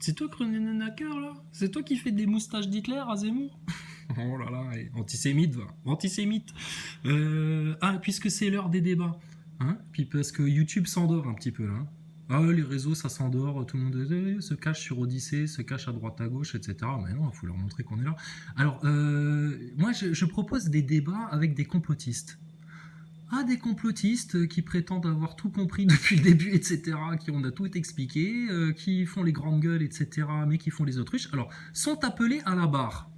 C'est toi, Kronenenacker, là? C'est toi qui fais des moustaches d'Hitler à Zemmour? Oh là là, antisémite, va. Antisémite. Puisque c'est l'heure des débats. Hein? Puis parce que YouTube s'endort un petit peu, là. Hein. Ah, les réseaux, ça s'endort, tout le monde se cache sur Odyssée, se cache à droite à gauche, etc. Mais non, il faut leur montrer qu'on est là. Alors, moi, je propose des débats avec des complotistes. Ah, des complotistes qui prétendent avoir tout compris depuis le début, etc., qui ont tout expliqué, qui font les grandes gueules, etc., mais qui font les autruches. Alors, sont appelés à la barre.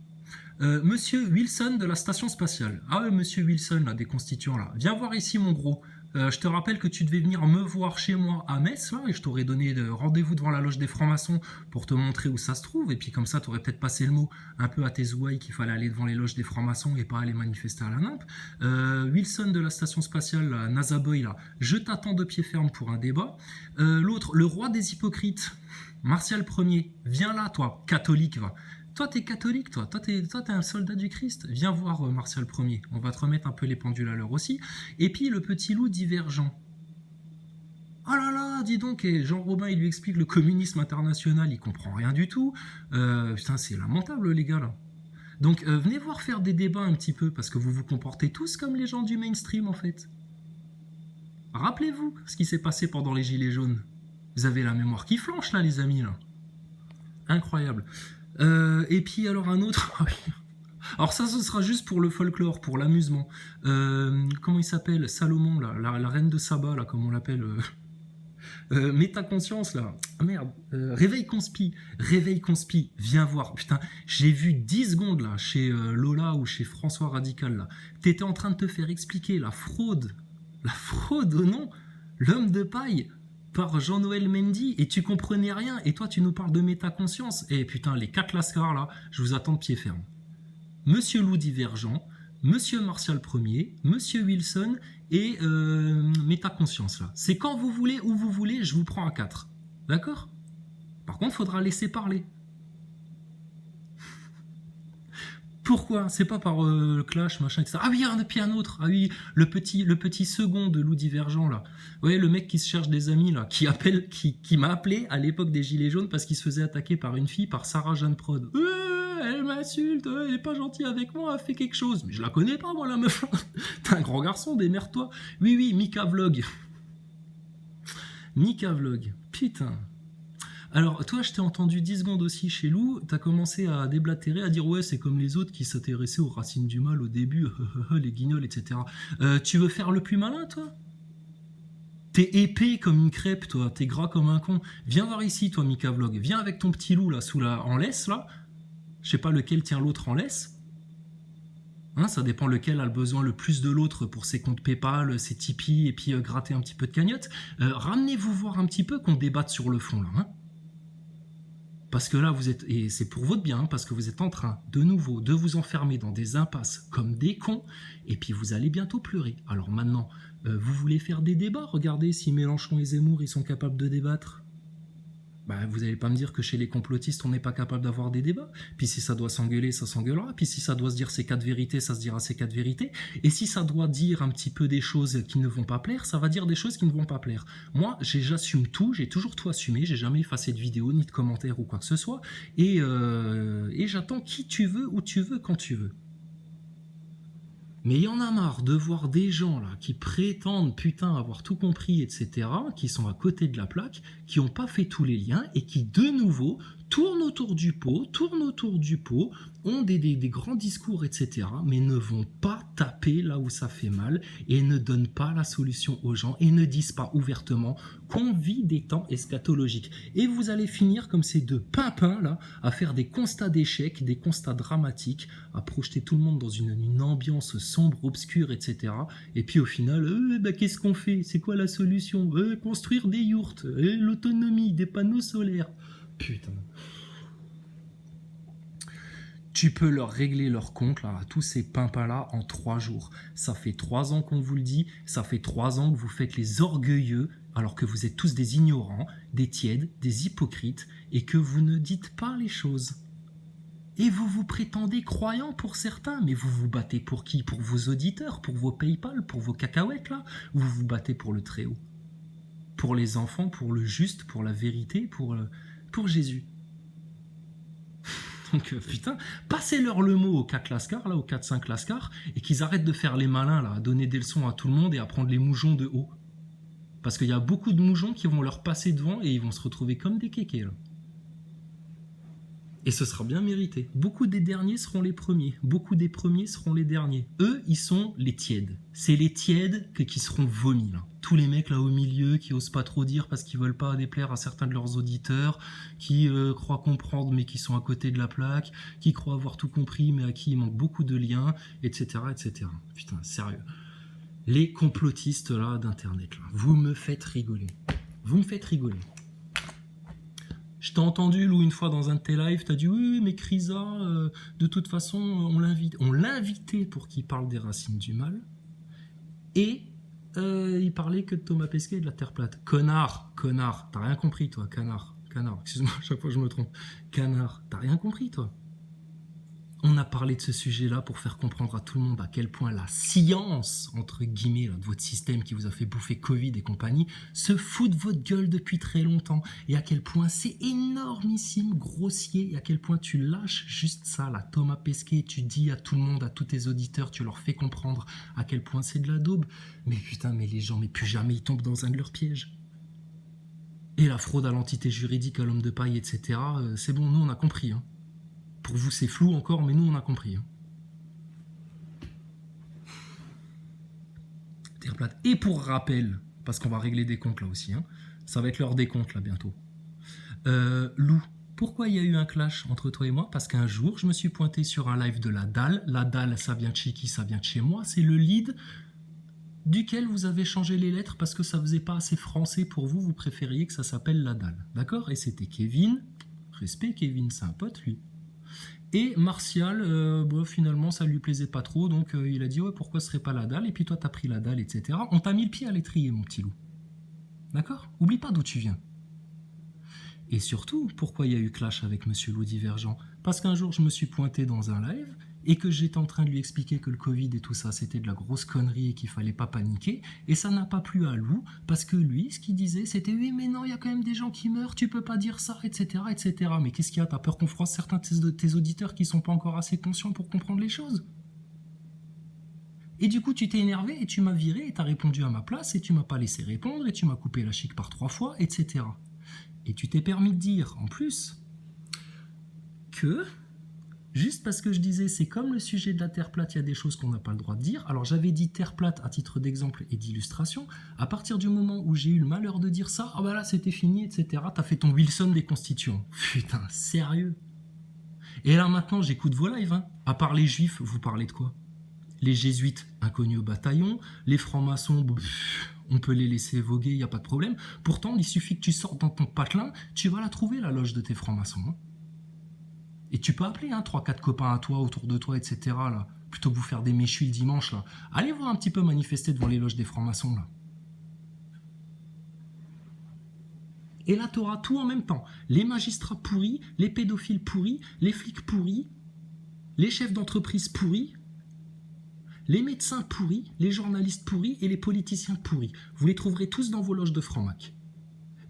Monsieur Wilson de la station spatiale. Ah ouais, monsieur Wilson, là, des constituants, là. Viens voir ici, mon gros. Je te rappelle que tu devais venir me voir chez moi à Metz, là, et je t'aurais donné rendez-vous devant la loge des francs-maçons pour te montrer où ça se trouve, et puis comme ça, t'aurais peut-être passé le mot un peu à tes ouailles qu'il fallait aller devant les loges des francs-maçons et pas aller manifester à la NIMP. Wilson de la station spatiale, là, NASA Boy, là, je t'attends de pied ferme pour un débat. L'autre, le roi des hypocrites, Martial Ier, viens là, toi, catholique, va. Toi, t'es catholique, toi. Toi, t'es un soldat du Christ. Viens voir Martial Ier. On va te remettre un peu les pendules à l'heure aussi. Et puis, le petit loup divergent. Oh là là, dis donc, et Jean Robin, il lui explique le communisme international, il comprend rien du tout. Putain, c'est lamentable, les gars, là. Donc, venez voir faire des débats un petit peu, parce que vous vous comportez tous comme les gens du mainstream, en fait. Rappelez-vous ce qui s'est passé pendant les Gilets jaunes. Vous avez la mémoire qui flanche, là, les amis, là. Incroyable. Et puis alors un autre. Alors ça, ce sera juste pour le folklore, pour l'amusement. Comment il s'appelle? Salomon, là, la reine de Saba, là, comme on l'appelle. Métaconscience, là. Ah merde. Réveil conspi. Réveil conspi. Viens voir. Putain, j'ai vu 10 secondes, là, chez Lola ou chez François Radical, là. T'étais en train de te faire expliquer la fraude. La fraude, oh non. L'homme de paille par Jean-Noël Mendy et tu comprenais rien et toi tu nous parles de métaconscience. Et putain, les 4 lascars là, je vous attends de pied ferme. Monsieur Loup Divergent, Monsieur Martial Ier, Monsieur Wilson et métaconscience là. C'est quand vous voulez, où vous voulez, je vous prends à 4. D'accord? Par contre, faudra laisser parler. Pourquoi? C'est pas par clash, machin, etc. Ah oui, puis un autre. Ah oui, le petit second de Loup Divergent, là. Ouais, le mec qui se cherche des amis, là, qui m'a appelé à l'époque des Gilets jaunes parce qu'il se faisait attaquer par une fille, par Sarah Jeanne Prod. Elle m'insulte, elle est pas gentille avec moi, elle fait quelque chose. Mais je la connais pas, moi, la meuf. T'es un grand garçon, démerde-toi. Oui, Mika Vlog. Mika Vlog. Putain. Alors, toi, je t'ai entendu 10 secondes aussi chez Lou, t'as commencé à déblatérer, à dire ouais, c'est comme les autres qui s'intéressaient aux racines du mal au début, les guignols, etc. Tu veux faire le plus malin, toi? T'es épais comme une crêpe, toi, t'es gras comme un con. Viens voir ici, toi, Mika Vlog. Viens avec ton petit loup, là, en laisse, là. Je sais pas lequel tient l'autre en laisse. Hein, ça dépend lequel a le besoin le plus de l'autre pour ses comptes PayPal, ses Tipeee, et puis gratter un petit peu de cagnotte. Ramenez-vous voir un petit peu qu'on débatte sur le fond, là, hein. Parce que là, vous êtes, et c'est pour votre bien, parce que vous êtes en train, de nouveau, de vous enfermer dans des impasses comme des cons, et puis vous allez bientôt pleurer. Alors maintenant, vous voulez faire des débats? Regardez si Mélenchon et Zemmour, ils sont capables de débattre. Bah, vous n'allez pas me dire que chez les complotistes, on n'est pas capable d'avoir des débats. Puis si ça doit s'engueuler, ça s'engueulera. Puis si ça doit se dire ces 4 vérités, ça se dira ces 4 vérités. Et si ça doit dire un petit peu des choses qui ne vont pas plaire, ça va dire des choses qui ne vont pas plaire. Moi, j'assume tout, j'ai toujours tout assumé, j'ai jamais effacé de vidéo, ni de commentaires ou quoi que ce soit. Et j'attends qui tu veux, où tu veux, quand tu veux. Mais il y en a marre de voir des gens là qui prétendent putain avoir tout compris, etc., qui sont à côté de la plaque, qui n'ont pas fait tous les liens et qui de nouveau tournent autour du pot, ont des grands discours, etc., mais ne vont pas taper là où ça fait mal et ne donnent pas la solution aux gens et ne disent pas ouvertement qu'on vit des temps eschatologiques. Et vous allez finir comme ces deux pimpins là à faire des constats d'échecs, des constats dramatiques, à projeter tout le monde dans une ambiance sombre, obscure, etc. Et puis au final, qu'est-ce qu'on fait? C'est quoi la solution? Construire des yourtes, l'autonomie, des panneaux solaires. Putain. Tu peux leur régler leur compte là, à tous ces pimpins-là en 3 jours. Ça fait 3 ans qu'on vous le dit, ça fait 3 ans que vous faites les orgueilleux, alors que vous êtes tous des ignorants, des tièdes, des hypocrites, et que vous ne dites pas les choses. Et vous vous prétendez croyants pour certains, mais vous vous battez pour qui? Pour vos auditeurs, pour vos PayPal, pour vos cacahuètes là? Ou vous vous battez pour le Très-Haut? Pour les enfants, pour le juste, pour la vérité, pour Jésus? Donc putain, passez-leur le mot aux 4 lascars, là, aux 4-5 lascars, et qu'ils arrêtent de faire les malins, là, à donner des leçons à tout le monde et à prendre les moujons de haut. Parce qu'il y a beaucoup de moujons qui vont leur passer devant et ils vont se retrouver comme des kékés, là. Et ce sera bien mérité. Beaucoup des derniers seront les premiers. Beaucoup des premiers seront les derniers. Eux, ils sont les tièdes. C'est les tièdes qui seront vomis, là. Tous les mecs là au milieu qui osent pas trop dire parce qu'ils veulent pas déplaire à certains de leurs auditeurs, qui croient comprendre mais qui sont à côté de la plaque, qui croient avoir tout compris mais à qui il manque beaucoup de liens, etc. etc. Putain, sérieux. Les complotistes là d'internet, là, vous me faites rigoler. Vous me faites rigoler. Je t'ai entendu, Lou, une fois dans un de tes lives, t'as dit oui, mais Crisa, de toute façon, on l'invitait pour qu'il parle des racines du mal. Et il parlait que de Thomas Pesquet et de la Terre plate. Connard, t'as rien compris, toi, canard, excuse-moi, à chaque fois je me trompe. Canard, t'as rien compris, toi. On a parlé de ce sujet-là pour faire comprendre à tout le monde à quel point la science, entre guillemets, là, de votre système qui vous a fait bouffer Covid et compagnie, se fout de votre gueule depuis très longtemps. Et à quel point c'est énormissime, grossier, et à quel point tu lâches juste ça, là, Thomas Pesquet, tu dis à tout le monde, à tous tes auditeurs, tu leur fais comprendre à quel point c'est de la daube. Mais putain, mais les gens, mais plus jamais ils tombent dans un de leurs pièges. Et la fraude à l'entité juridique, à l'homme de paille, etc., c'est bon, nous on a compris, hein. Pour vous, c'est flou encore, mais nous, on a compris. Hein. Terre plate. Et pour rappel, parce qu'on va régler des comptes là aussi, hein, ça va être l'heure des comptes là bientôt. Lou, pourquoi il y a eu un clash entre toi et moi? Parce qu'un jour, je me suis pointé sur un live de la dalle. La dalle, ça vient de chez qui? Ça vient de chez moi. C'est le lead duquel vous avez changé les lettres parce que ça faisait pas assez français pour vous. Vous préfériez que ça s'appelle la dalle. D'accord? Et c'était Kevin. Respect, Kevin, c'est un pote, lui. Et Martial, finalement, ça lui plaisait pas trop, donc il a dit ouais, pourquoi ce serait pas la dalle? Et puis toi, t'as pris la dalle, etc. On t'a mis le pied à l'étrier, mon petit loup. D'accord? Oublie pas d'où tu viens. Et surtout, pourquoi il y a eu clash avec Monsieur Loup Divergent? Parce qu'un jour, je me suis pointé dans un live et que j'étais en train de lui expliquer que le Covid et tout ça, c'était de la grosse connerie et qu'il fallait pas paniquer. Et ça n'a pas plu à Lou, parce que lui, ce qu'il disait, c'était oui, mais non, il y a quand même des gens qui meurent, tu peux pas dire ça, etc., etc. Mais qu'est-ce qu'il y a? T'as peur qu'on froisse certains de tes auditeurs qui sont pas encore assez conscients pour comprendre les choses? Et du coup, tu t'es énervé et tu m'as viré et t'as répondu à ma place et tu m'as pas laissé répondre et tu m'as coupé la chic par 3 fois, etc. Et tu t'es permis de dire, en plus, que juste parce que je disais, c'est comme le sujet de la Terre plate, il y a des choses qu'on n'a pas le droit de dire. Alors j'avais dit Terre plate à titre d'exemple et d'illustration. À partir du moment où j'ai eu le malheur de dire ça, ah bah là c'était fini, etc. T'as fait ton Wilson des constituants. Putain, sérieux? Et là maintenant, j'écoute vos lives. Hein. À part les juifs, vous parlez de quoi? Les jésuites, inconnus au bataillon. Les francs-maçons, on peut les laisser voguer, il n'y a pas de problème. Pourtant, il suffit que tu sortes dans ton patelin, tu vas la trouver, la loge de tes francs-maçons. Hein. Et tu peux appeler 3-4 copains à toi, autour de toi, etc. Là, plutôt que vous faire des méchus le dimanche. Là. Allez voir un petit peu manifester devant les loges des francs-maçons. Là. Et là, tu auras tout en même temps. Les magistrats pourris, les pédophiles pourris, les flics pourris, les chefs d'entreprise pourris, les médecins pourris, les journalistes pourris et les politiciens pourris. Vous les trouverez tous dans vos loges de franc-mac.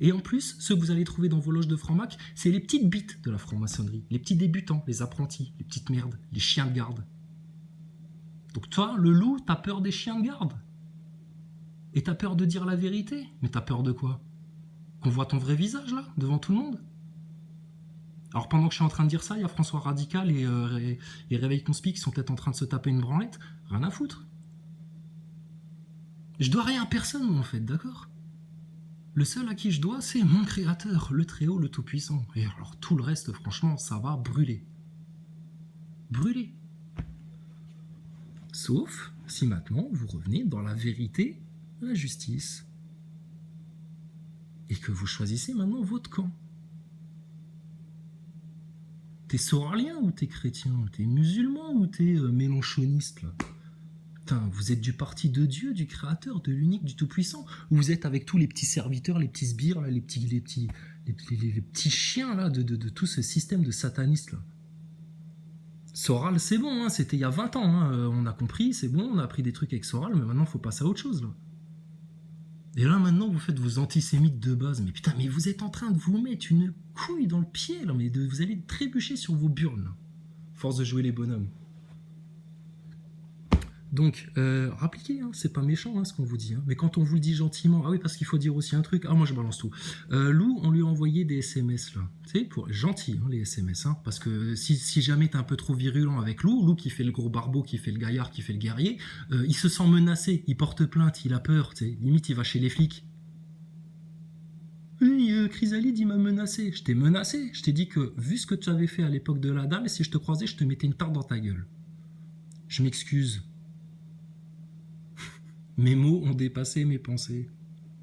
Et en plus, ceux que vous allez trouver dans vos loges de franc-mac, c'est les petites bites de la franc-maçonnerie, les petits débutants, les apprentis, les petites merdes, les chiens de garde. Donc toi, le loup, t'as peur des chiens de garde. Et t'as peur de dire la vérité. Mais t'as peur de quoi? Qu'on voit ton vrai visage, là, devant tout le monde? Alors pendant que je suis en train de dire ça, il y a François Radical et Réveil Conspi qui sont peut-être en train de se taper une branlette. Rien à foutre. Je dois rien à personne, moi, en fait, d'accord? Le seul à qui je dois, c'est mon créateur, le Très-Haut, le Tout-Puissant. Et alors tout le reste, franchement, ça va brûler. Brûler. Sauf si maintenant vous revenez dans la vérité, la justice. Et que vous choisissez maintenant votre camp. T'es soralien ou t'es chrétien? T'es musulman ou t'es mélanchoniste là? Putain, vous êtes du parti de Dieu, du Créateur, de l'unique, du Tout-Puissant. Ou vous êtes avec tous les petits serviteurs, les petits sbires, là, les petits chiens là, de tout ce système de satanistes là. Soral, c'est bon, hein, c'était il y a 20 ans. Hein, on a compris, c'est bon, on a appris des trucs avec Soral, mais maintenant il faut passer à autre chose là. Et là, maintenant, vous faites vos antisémites de base. Mais putain, mais vous êtes en train de vous mettre une couille dans le pied, là. Mais vous allez trébucher sur vos burnes, là. Force de jouer les bonhommes. Donc, rappliquez, hein, c'est pas méchant, hein, ce qu'on vous dit. Hein. Mais quand on vous le dit gentiment, ah oui, parce qu'il faut dire aussi un truc. Ah, moi, je balance tout. Lou, on lui a envoyé des SMS, là. Tu sais, pour gentil, hein, les SMS. Hein, parce que si jamais t'es un peu trop virulent avec Lou qui fait le gros barbeau, qui fait le gaillard, qui fait le guerrier, il se sent menacé, il porte plainte, il a peur. Tu sais, limite, il va chez les flics. Oui, Chrysalide, il m'a menacé. Je t'ai menacé. Je t'ai dit que, vu ce que tu avais fait à l'époque de la dalle, si je te croisais, je te mettais une tarte dans ta gueule. Je m'excuse. Mes mots ont dépassé mes pensées.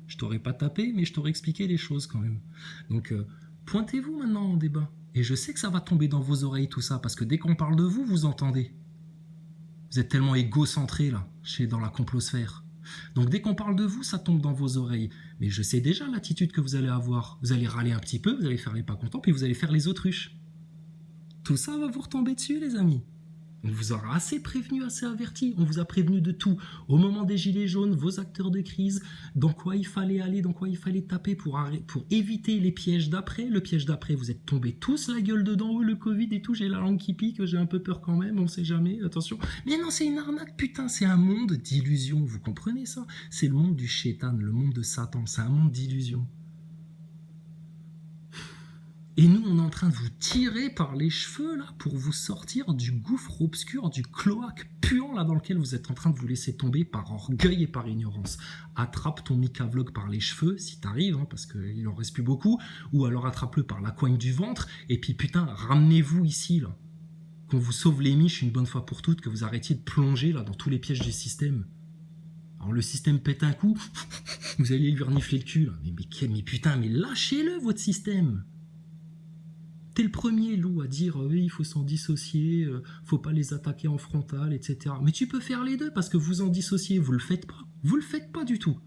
Je t'aurais pas tapé, mais je t'aurais expliqué les choses quand même. Donc, pointez-vous maintenant en débat. Et je sais que ça va tomber dans vos oreilles tout ça, parce que dès qu'on parle de vous, vous entendez. Vous êtes tellement égocentré là, dans la complosphère. Donc dès qu'on parle de vous, ça tombe dans vos oreilles. Mais je sais déjà l'attitude que vous allez avoir. Vous allez râler un petit peu, vous allez faire les pas contents, puis vous allez faire les autruches. Tout ça va vous retomber dessus, les amis. On vous aura assez prévenu, assez averti. On vous a prévenu de tout. Au moment des gilets jaunes, vos acteurs de crise, dans quoi il fallait aller, dans quoi il fallait taper pour éviter les pièges d'après. Le piège d'après, vous êtes tombés tous la gueule dedans. Oh, le Covid et tout, j'ai la langue qui pique, j'ai un peu peur quand même, on sait jamais, attention. Mais non, c'est une arnaque, putain, c'est un monde d'illusions. Vous comprenez ça? C'est le monde du chétan, le monde de Satan. C'est un monde d'illusions. Et nous, on est en train de vous tirer par les cheveux, là, pour vous sortir du gouffre obscur, du cloaque puant, là, dans lequel vous êtes en train de vous laisser tomber par orgueil et par ignorance. Attrape ton Mika-vlog par les cheveux, si t'arrives, hein, parce qu'il en reste plus beaucoup, ou alors attrape-le par la coigne du ventre, et puis, putain, ramenez-vous ici, là. Qu'on vous sauve les miches une bonne fois pour toutes, que vous arrêtiez de plonger, là, dans tous les pièges du système. Alors, le système pète un coup, vous allez lui renifler le cul, là. Mais putain, mais lâchez-le, votre système! T'es le premier, Lou, à dire oui, il faut s'en dissocier, faut pas les attaquer en frontal, etc. Mais tu peux faire les deux parce que vous en dissociez, vous le faites pas. Vous le faites pas du tout.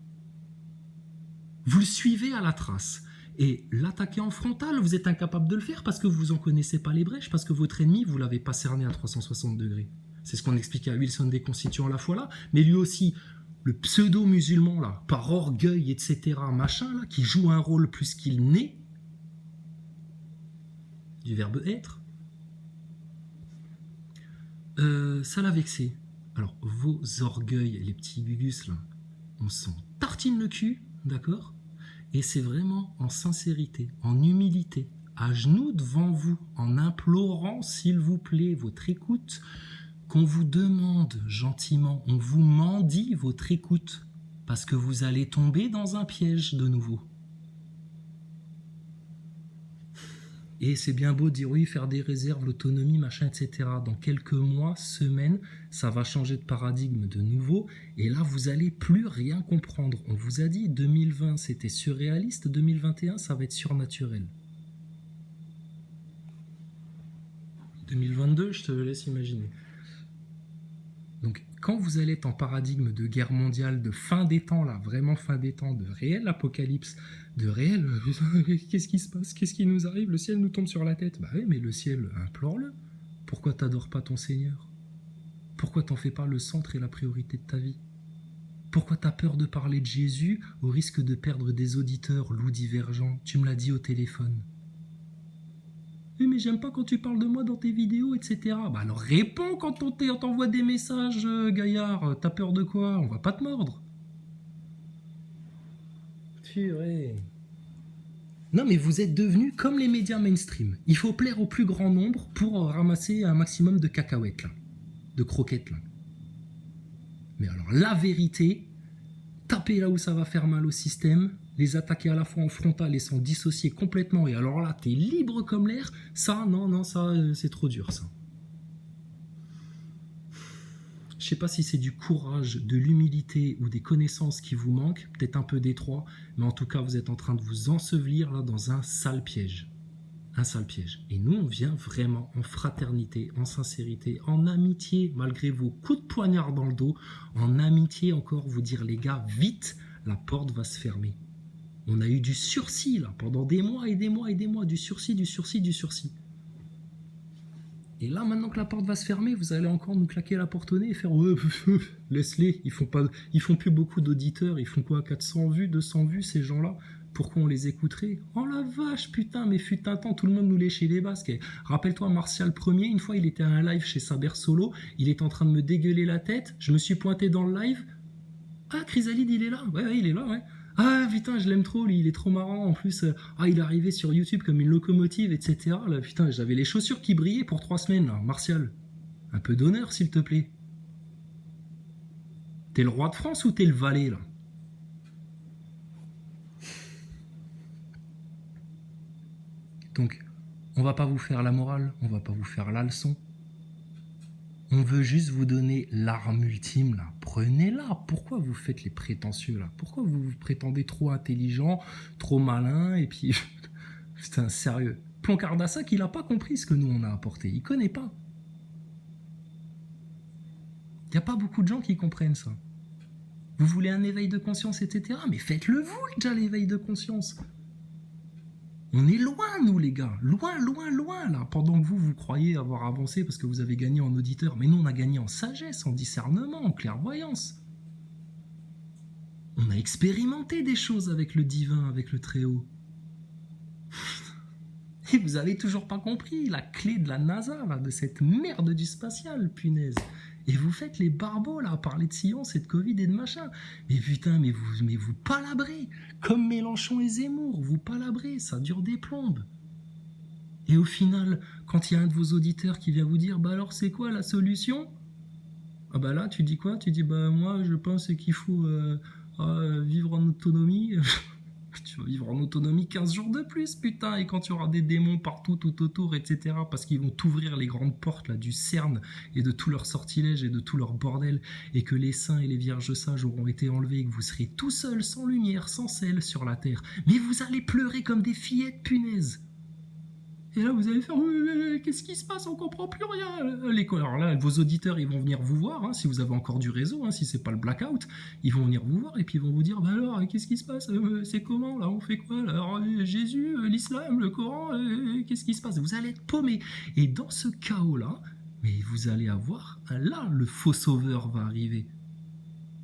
Vous le suivez à la trace. Et l'attaquer en frontal, vous êtes incapable de le faire parce que vous en connaissez pas les brèches, parce que votre ennemi, vous l'avez pas cerné à 360 degrés. C'est ce qu'on expliquait à Wilson des Constituants à la fois là, mais lui aussi, le pseudo-musulman là, par orgueil, etc., machin là, qui joue un rôle plus qu'il n'est, du verbe être, ça l'a vexé. Alors, vos orgueils, les petits gugus, là, on s'en tartine le cul, d'accord? Et c'est vraiment en sincérité, en humilité, à genoux devant vous, en implorant, s'il vous plaît, votre écoute, qu'on vous demande gentiment, on vous mendie votre écoute, parce que vous allez tomber dans un piège de nouveau. Et c'est bien beau de dire oui, faire des réserves, l'autonomie, machin, etc. Dans quelques mois, semaines, ça va changer de paradigme de nouveau. Et là, vous allez plus rien comprendre. On vous a dit, 2020, c'était surréaliste. 2021, ça va être surnaturel. 2022, je te laisse imaginer. Donc, quand vous allez être en paradigme de guerre mondiale, de fin des temps, là, vraiment fin des temps, de réel apocalypse, de réel, qu'est-ce qui se passe? Qu'est-ce qui nous arrive? Le ciel nous tombe sur la tête. Bah oui, mais le ciel, implore-le. Pourquoi t'adores pas ton Seigneur? Pourquoi t'en fais pas le centre et la priorité de ta vie? Pourquoi t'as peur de parler de Jésus au risque de perdre des auditeurs, loups divergents? Tu me l'as dit au téléphone. Oui, mais j'aime pas quand tu parles de moi dans tes vidéos, etc. Bah alors réponds quand on t'envoie des messages, gaillard. T'as peur de quoi? On va pas te mordre. Purée. Non, mais vous êtes devenus comme les médias mainstream. Il faut plaire au plus grand nombre pour ramasser un maximum de cacahuètes, là. De croquettes, là. Mais alors, la vérité, taper là où ça va faire mal au système, les attaquer à la fois en frontal et s'en dissocier complètement, et alors là, t'es libre comme l'air, ça, non, ça, c'est trop dur, ça. Je sais pas si c'est du courage, de l'humilité ou des connaissances qui vous manquent, peut-être un peu des trois, mais en tout cas, vous êtes en train de vous ensevelir là dans un sale piège. Un sale piège. Et nous, on vient vraiment en fraternité, en sincérité, en amitié, malgré vos coups de poignard dans le dos, en amitié encore, vous dire les gars, vite, la porte va se fermer. On a eu du sursis là, pendant des mois et des mois et des mois, du sursis. Et là, maintenant que la porte va se fermer, vous allez encore nous claquer la porte au nez et faire ouais, laisse-les, ils font plus beaucoup d'auditeurs, ils font quoi, 400 vues, 200 vues ces gens-là? Pourquoi on les écouterait? Oh la vache, putain, mais fut un temps, tout le monde nous léchait les basques. Et rappelle-toi, Martial Premier, une fois, il était à un live chez Saber Solo, il est en train de me dégueuler la tête, je me suis pointé dans le live. Ah, Chrysalide, il est là. Ouais, ouais, il est là, ouais. Ah putain, je l'aime trop, lui, il est trop marrant. En plus, il est arrivé sur YouTube comme une locomotive, etc. Là, putain, j'avais les chaussures qui brillaient pour 3 semaines, là. Martial, un peu d'honneur, s'il te plaît. T'es le roi de France ou t'es le valet, là? Donc, on va pas vous faire la morale, on va pas vous faire la leçon. On veut juste vous donner l'arme ultime, là. Prenez-la. Pourquoi vous faites les prétentieux, là? Pourquoi vous vous prétendez trop intelligent, trop malin, et puis... Putain, sérieux. Ploncardassac, il a pas compris ce que nous, on a apporté. Il connaît pas. Il n'y a pas beaucoup de gens qui comprennent ça. Vous voulez un éveil de conscience, etc. Mais faites-le vous, déjà, l'éveil de conscience. On est loin, nous, les gars. Loin, loin, loin, là. Pendant que vous croyez avoir avancé parce que vous avez gagné en auditeur. Mais nous, on a gagné en sagesse, en discernement, en clairvoyance. On a expérimenté des choses avec le divin, avec le Très-Haut. Et vous avez toujours pas compris la clé de la NASA, là, de cette merde du spatial, punaise. Et vous faites les barbeaux, là, à parler de science et de Covid et de machin. Mais putain, mais vous palabrez. Comme Mélenchon et Zemmour, vous palabrez, ça dure des plombes. Et au final, quand il y a un de vos auditeurs qui vient vous dire, bah alors c'est quoi la solution? Ah bah là, tu dis quoi? Tu dis, bah moi, je pense qu'il faut vivre en autonomie. Tu vas vivre en autonomie 15 jours de plus, putain, et quand tu auras des démons partout, tout autour, etc., parce qu'ils vont t'ouvrir les grandes portes là, du CERN et de tout leur sortilège et de tout leur bordel, et que les saints et les vierges sages auront été enlevés, et que vous serez tout seul, sans lumière, sans sel sur la terre. Mais vous allez pleurer comme des fillettes, punaises. Et là, vous allez faire qu'est-ce qui se passe? On comprend plus rien. Alors là, vos auditeurs, ils vont venir vous voir, hein, si vous avez encore du réseau, hein, si c'est pas le blackout, ils vont venir vous voir et puis ils vont vous dire, bah alors, qu'est-ce qui se passe? C'est comment là? On fait quoi là? Alors, Jésus, l'islam, le Coran, qu'est-ce qui se passe? Vous allez être paumé. Et dans ce chaos-là, mais vous allez avoir, là, le faux sauveur va arriver.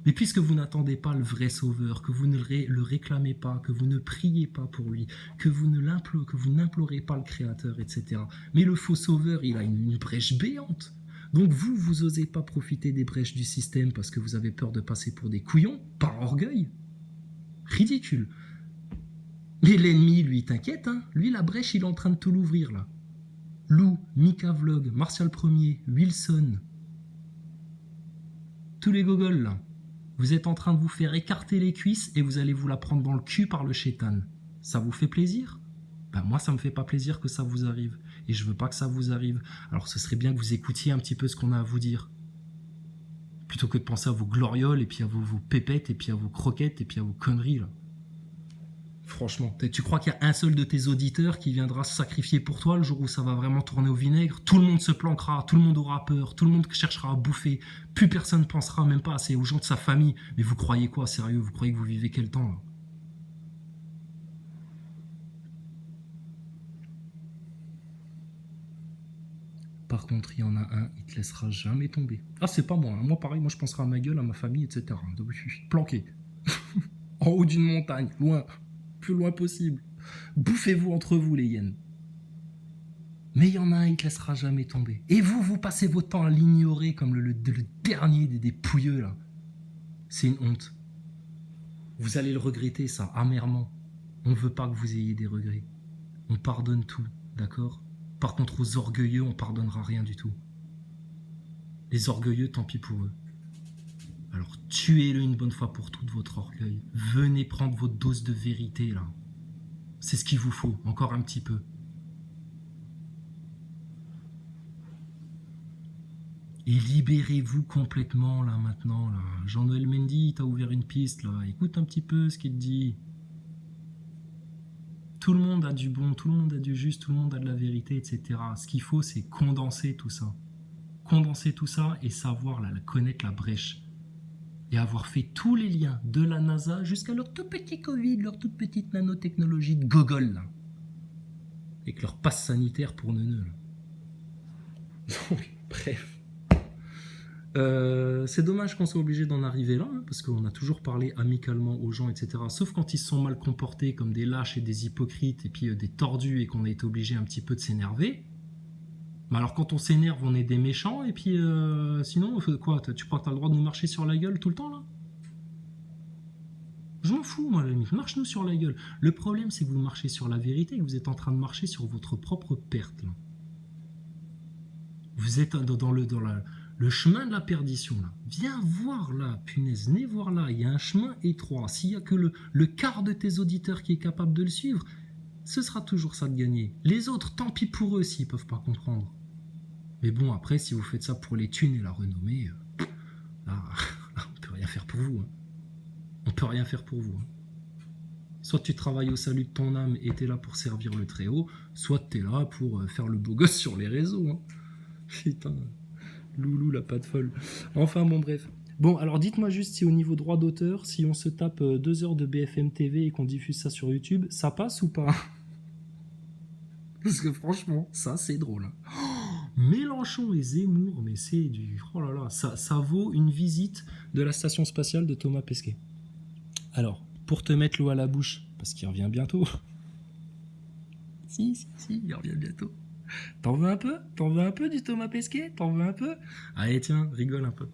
Mais puisque vous n'attendez pas le vrai sauveur, que vous ne le réclamez pas, que vous ne priez pas pour lui, que vous n'implorez pas le créateur, etc. Mais le faux sauveur, il a une brèche béante. Donc vous osez pas profiter des brèches du système parce que vous avez peur de passer pour des couillons, par orgueil. Ridicule. Mais l'ennemi, lui, t'inquiète, hein. Lui, la brèche, il est en train de tout l'ouvrir, là. Lou, Mika Vlog, Martial Premier, Wilson. Tous les gogoles, là. Vous êtes en train de vous faire écarter les cuisses et vous allez vous la prendre dans le cul par le chétan. Ça vous fait plaisir? Ben moi, ça me fait pas plaisir que ça vous arrive. Et je veux pas que ça vous arrive. Alors ce serait bien que vous écoutiez un petit peu ce qu'on a à vous dire. Plutôt que de penser à vos glorioles et puis à vos pépettes et puis à vos croquettes et puis à vos conneries, là. Franchement, tu crois qu'il y a un seul de tes auditeurs qui viendra se sacrifier pour toi le jour où ça va vraiment tourner au vinaigre? Tout le monde se planquera, tout le monde aura peur, tout le monde cherchera à bouffer, plus personne pensera même pas assez aux gens de sa famille. Mais vous croyez quoi, sérieux? Vous croyez que vous vivez quel temps, là? Par contre, il y en a un, il te laissera jamais tomber. Ah, c'est pas moi, hein. Moi pareil, moi je penserai à ma gueule, à ma famille, etc. Donc je suis planqué. En haut d'une montagne, loin, plus loin possible. Bouffez-vous entre vous, les hyènes. Mais il y en a un, il te laissera jamais tomber. Et vous passez votre temps à l'ignorer comme le dernier des pouilleux, là. C'est une honte. Vous allez le regretter, ça, amèrement. On ne veut pas que vous ayez des regrets. On pardonne tout, d'accord? Par contre, aux orgueilleux, on pardonnera rien du tout. Les orgueilleux, tant pis pour eux. Alors tuez-le une bonne fois pour toutes, votre orgueil. Venez prendre votre dose de vérité, là. C'est ce qu'il vous faut, encore un petit peu. Et libérez-vous complètement, là, maintenant, là. Jean-Noël Mendy, t'a ouvert une piste, là. Écoute un petit peu ce qu'il dit. Tout le monde a du bon, tout le monde a du juste, tout le monde a de la vérité, etc. Ce qu'il faut, c'est condenser tout ça. Condenser tout ça et savoir, là, connaître la brèche. Et avoir fait tous les liens de la NASA jusqu'à leur tout petit Covid, leur toute petite nanotechnologie de gogol, là. Avec leur passe sanitaire pour neuneux, là. Donc, bref. C'est dommage qu'on soit obligé d'en arriver là, hein, parce qu'on a toujours parlé amicalement aux gens, etc. Sauf quand ils se sont mal comportés comme des lâches et des hypocrites, et puis des tordus, et qu'on a été obligé un petit peu de s'énerver. Mais alors quand on s'énerve, on est des méchants, et puis sinon, quoi, tu crois que t'as le droit de nous marcher sur la gueule tout le temps, là? Je m'en fous, moi, l'ami. Marche-nous sur la gueule. Le problème, c'est que vous marchez sur la vérité et que vous êtes en train de marcher sur votre propre perte, là. Vous êtes le chemin de la perdition, là. Viens voir là, punaise, venez voir là. Il y a un chemin étroit. S'il n'y a que le quart de tes auditeurs qui est capable de le suivre, ce sera toujours ça de gagner. Les autres, tant pis pour eux s'ils peuvent pas comprendre. Mais bon, après, si vous faites ça pour les thunes et la renommée, là, on peut rien faire pour vous, hein. On peut rien faire pour vous, hein. Soit tu travailles au salut de ton âme et t'es là pour servir le Très-Haut, soit t'es là pour faire le beau gosse sur les réseaux, hein. Putain, Loulou la patte folle. Enfin bon, bref. Bon, alors dites-moi juste si au niveau droit d'auteur, si on se tape 2 heures de BFM TV et qu'on diffuse ça sur YouTube, ça passe ou pas? Parce que franchement, ça c'est drôle, hein. Mélenchon et Zemmour, mais c'est du... Oh là là, ça vaut une visite de la station spatiale de Thomas Pesquet. Alors, pour te mettre l'eau à la bouche, parce qu'il revient bientôt. Si, il revient bientôt. T'en veux un peu? T'en veux un peu du Thomas Pesquet? T'en veux un peu? Allez, tiens, rigole un peu.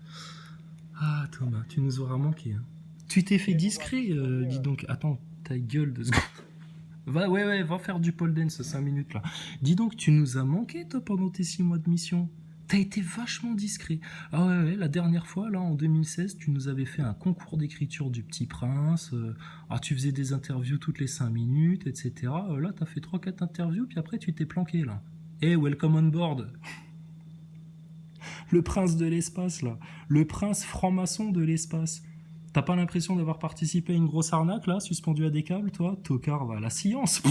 Ah, Thomas, tu nous auras manqué, hein. Tu t'es fait discret, dis donc. Attends, ta gueule 2 secondes. Va faire du pole dance 5 minutes là. Dis donc, tu nous as manqué, toi, pendant tes 6 mois de mission. T'as été vachement discret. Ah ouais, la dernière fois, là, en 2016, tu nous avais fait un concours d'écriture du Petit Prince. Tu faisais des interviews toutes les 5 minutes, etc. Là, t'as fait 3-4 interviews, puis après, tu t'es planqué, là. Hey, welcome on board. Le prince de l'espace, là. Le prince franc-maçon de l'espace. T'as pas l'impression d'avoir participé à une grosse arnaque, là, suspendu à des câbles, toi? Tocard, va, la science.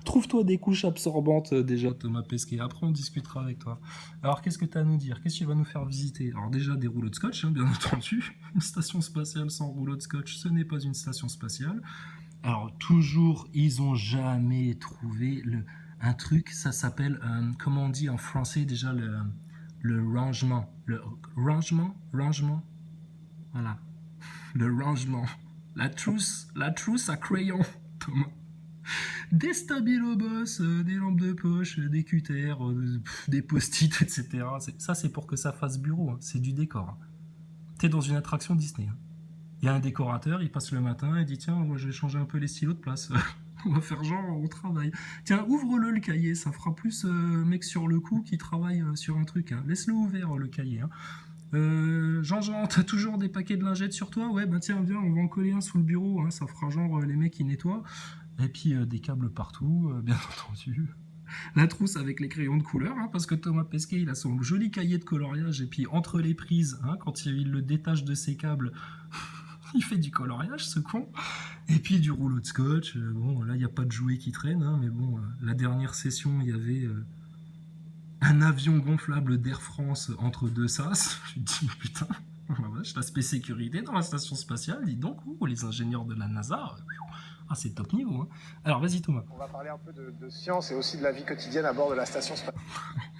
Trouve-toi des couches absorbantes déjà, Thomas Pesquet. Après, on discutera avec toi. Alors, qu'est-ce que tu as à nous dire? Qu'est-ce que tu vas nous faire visiter? Alors, déjà, des rouleaux de scotch, hein, bien entendu. Une station spatiale sans rouleau de scotch, ce n'est pas une station spatiale. Alors, toujours, ils ont jamais trouvé un truc, ça s'appelle, comment on dit en français déjà, le rangement. Le rangement. Voilà. Le rangement. La trousse à crayon, Thomas. Des stabilobos, des lampes de poche, des cutters, des post-it, etc. Ça, c'est pour que ça fasse bureau, hein. C'est du décor, hein. T'es dans une attraction Disney, hein. Il y a un décorateur, il passe le matin et dit tiens, moi je vais changer un peu les stylos de place. On va faire genre au travail. Tiens, ouvre-le le cahier, ça fera plus mec sur le coup qui travaille sur un truc, hein. Laisse-le ouvert le cahier, hein. Jean-Jean, t'as toujours des paquets de lingettes sur toi? Ouais, bah tiens, viens, on va en coller un sous le bureau, hein. Ça fera genre les mecs qui nettoient. Et puis des câbles partout, bien entendu. La trousse avec les crayons de couleur, hein, parce que Thomas Pesquet, il a son joli cahier de coloriage, et puis entre les prises, hein, quand il le détache de ses câbles, il fait du coloriage, ce con. Et puis du rouleau de scotch. Bon, là, il n'y a pas de jouets qui traînent, hein, mais bon, la dernière session, il y avait un avion gonflable d'Air France entre deux sas. Je me dis, putain, l'aspect sécurité dans la station spatiale, dis donc, les ingénieurs de la NASA... c'est top niveau, hein. Alors, vas-y, Thomas. On va parler un peu de science et aussi de la vie quotidienne à bord de la station spatiale.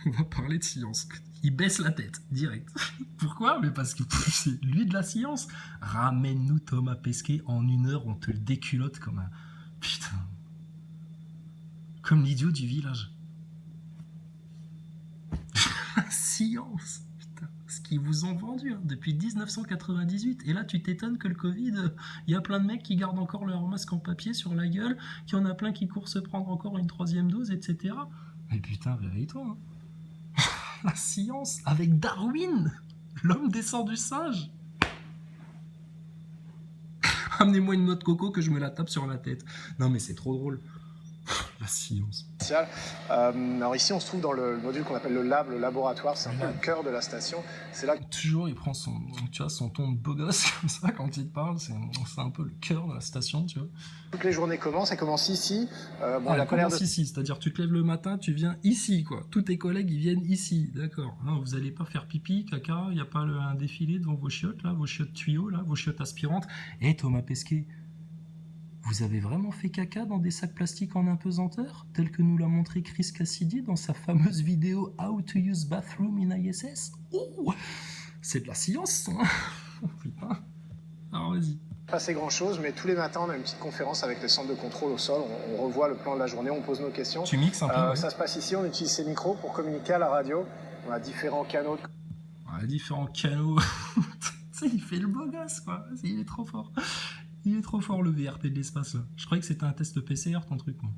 On va parler de science. Il baisse la tête, direct. Pourquoi? Mais parce que c'est lui de la science. Ramène-nous Thomas Pesquet en 1 heure, on te le déculotte comme un... Putain. Comme l'idiot du village. Science. Ce qu'ils vous ont vendu, hein, depuis 1998. Et là, tu t'étonnes que le Covid, il y a plein de mecs qui gardent encore leur masque en papier sur la gueule, qu'il y en a plein qui courent se prendre encore une 3e dose, etc. Mais putain, réveille-toi, hein. La science, avec Darwin, l'homme descend du singe. Amenez-moi une noix de coco que je me la tape sur la tête. Non mais c'est trop drôle. La science. Alors ici, on se trouve dans le module qu'on appelle le lab, le laboratoire. C'est un peu le cœur de la station. C'est là que... Toujours, il prend son ton de beau gosse comme ça quand il te parle. C'est un peu le cœur de la station, tu vois. Toutes les journées commencent. Elles commencent ici. Elle commence ici, c'est-à-dire tu te lèves le matin, tu viens ici, quoi. Tous tes collègues, ils viennent ici, d'accord. Non, vous n'allez pas faire pipi, caca, il n'y a pas un défilé devant vos chiottes, là, vos chiottes tuyaux, là, vos chiottes aspirantes. Et Thomas Pesquet, Vous avez vraiment fait caca dans des sacs plastiques en apesanteur, tel que nous l'a montré Chris Cassidy dans sa fameuse vidéo How to use bathroom in ISS? Oh, c'est de la science, hein. Oh, putain. Alors vas-y. Pas assez grand-chose, mais tous les matins, on a une petite conférence avec les centres de contrôle au sol. On revoit le plan de la journée, on pose nos questions. Tu mixes un peu, ouais. Ça se passe ici, on utilise ces micros pour communiquer à la radio. On a différents canaux. Ouais, différents canaux. Tu sais, il fait le beau gosse, quoi. Il est trop fort. Il est trop fort, le VRP de l'espace, là. Je croyais que c'était un test PCR, ton truc, moi.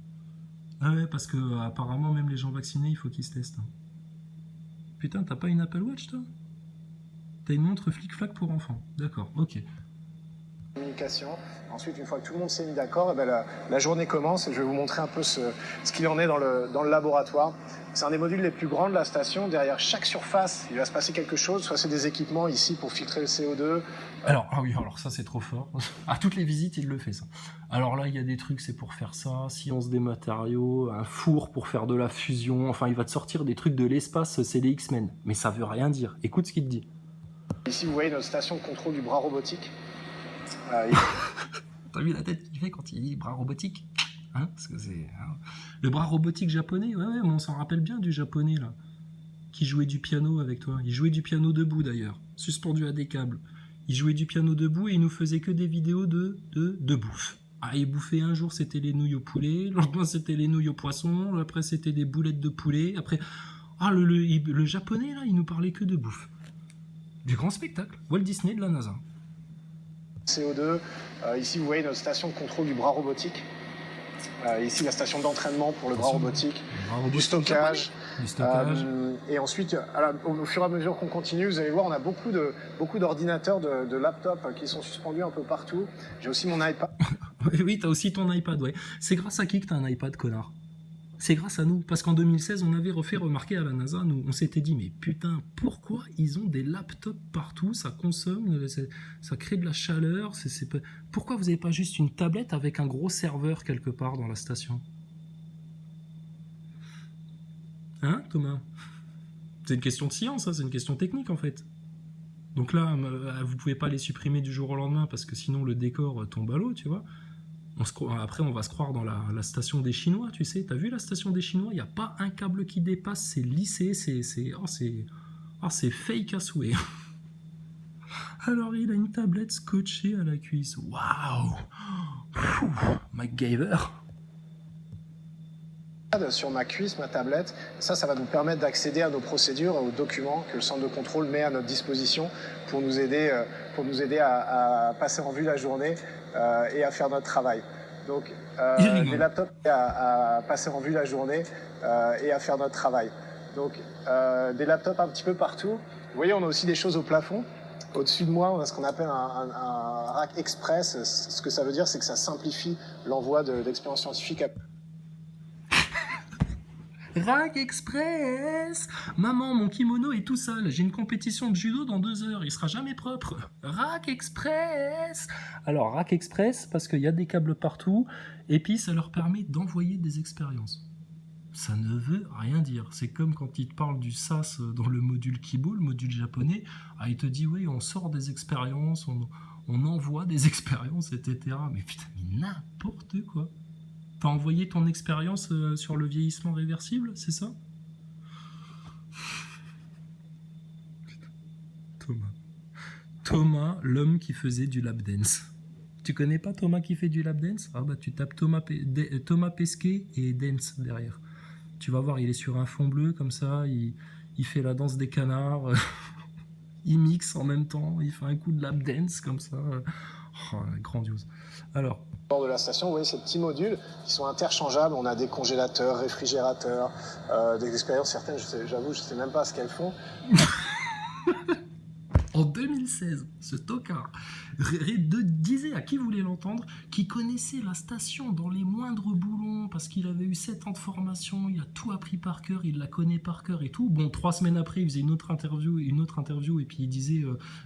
Ah ouais, parce que apparemment, même les gens vaccinés, il faut qu'ils se testent. Putain, t'as pas une Apple Watch, toi? T'as une montre flic-flac pour enfants. D'accord, ok. Communication. Ensuite, une fois que tout le monde s'est mis d'accord, la journée commence et je vais vous montrer un peu ce qu'il en est dans le laboratoire. C'est un des modules les plus grands de la station. Derrière chaque surface, il va se passer quelque chose. Soit c'est des équipements ici pour filtrer le CO2. Alors, ah oui, alors ça c'est trop fort. À toutes les visites, il le fait ça. Alors là, il y a des trucs, c'est pour faire ça, science des matériaux, un four pour faire de la fusion. Enfin, il va te sortir des trucs de l'espace, c'est les X-Men. Mais ça veut rien dire. Écoute ce qu'il te dit. Ici, vous voyez notre station de contrôle du bras robotique. T'as vu la tête qu'il fait quand il dit bras robotique, hein? Parce que c'est le bras robotique japonais. Ouais, mais on s'en rappelle bien du japonais là, qui jouait du piano avec toi. Il jouait du piano debout d'ailleurs, suspendu à des câbles. Il jouait du piano debout et il nous faisait que des vidéos de bouffe. Ah, il bouffait un jour c'était les nouilles au poulet, le lendemain c'était les nouilles au poisson, après c'était des boulettes de poulet, après le japonais là, il nous parlait que de bouffe. Du grand spectacle, Walt Disney de la NASA. CO2. Ici, vous voyez notre station de contrôle du bras robotique. Ici, la station d'entraînement pour le bras robotique. Du stockage. Et ensuite, au fur et à mesure qu'on continue, vous allez voir, on a beaucoup d'ordinateurs, de laptops qui sont suspendus un peu partout. J'ai aussi mon iPad. Oui, t'as aussi ton iPad, ouais. C'est grâce à qui que t'as un iPad, connard? C'est grâce à nous, parce qu'en 2016, on avait refait remarquer à la NASA, nous, on s'était dit, mais putain, pourquoi ils ont des laptops partout, ça consomme, ça crée de la chaleur, pourquoi vous n'avez pas juste une tablette avec un gros serveur quelque part dans la station? Hein, Thomas? C'est une question de science, hein, c'est une question technique en fait. Donc là, vous pouvez pas les supprimer du jour au lendemain, parce que sinon le décor tombe à l'eau, tu vois. Après, on va se croire dans la station des Chinois, tu sais. T'as vu la station des Chinois? Il n'y a pas un câble qui dépasse, c'est lissé, c'est fake à souhait. Alors, il a une tablette scotchée à la cuisse. Waouh! MacGyver! Sur ma cuisse, ma tablette. Ça va nous permettre d'accéder à nos procédures, aux documents que le centre de contrôle met à notre disposition pour nous aider à passer en vue la journée et à faire notre travail. Donc, des laptops à passer en vue la journée et à faire notre travail. Donc, des laptops un petit peu partout. Vous voyez, on a aussi des choses au plafond. Au-dessus de moi, on a ce qu'on appelle un rack express. Ce que ça veut dire, c'est que ça simplifie l'envoi d'expériences scientifiques. Rack Express! Maman, mon kimono est tout sale. J'ai une compétition de judo dans 2 heures. Il sera jamais propre. Rack Express! Alors, Rack Express, parce qu'il y a des câbles partout, et puis ça leur permet d'envoyer des expériences. Ça ne veut rien dire. C'est comme quand il te parle du SAS dans le module Kibo, le module japonais. Ah, il te dit, oui, on sort des expériences, on envoie des expériences, etc. Mais putain, mais n'importe quoi. T'as envoyé ton expérience sur le vieillissement réversible, c'est ça? Thomas, l'homme qui faisait du lap dance. Tu connais pas Thomas qui fait du lap dance? Ah bah tu tapes Thomas Pesquet et dance derrière. Tu vas voir, il est sur un fond bleu comme ça, il fait la danse des canards, il mixe en même temps, il fait un coup de lap dance comme ça. Oh, grandiose. Alors, de la station, vous voyez ces petits modules qui sont interchangeables. On a des congélateurs, réfrigérateurs, des expériences certaines, j'avoue, je sais même pas ce qu'elles font. En 2016, ce tocard disait à qui voulait l'entendre qu'il connaissait la station dans les moindres boulons parce qu'il avait eu 7 ans de formation, il a tout appris par cœur, il la connaît par cœur et tout. Bon, 3 semaines après, il faisait une autre interview et puis il disait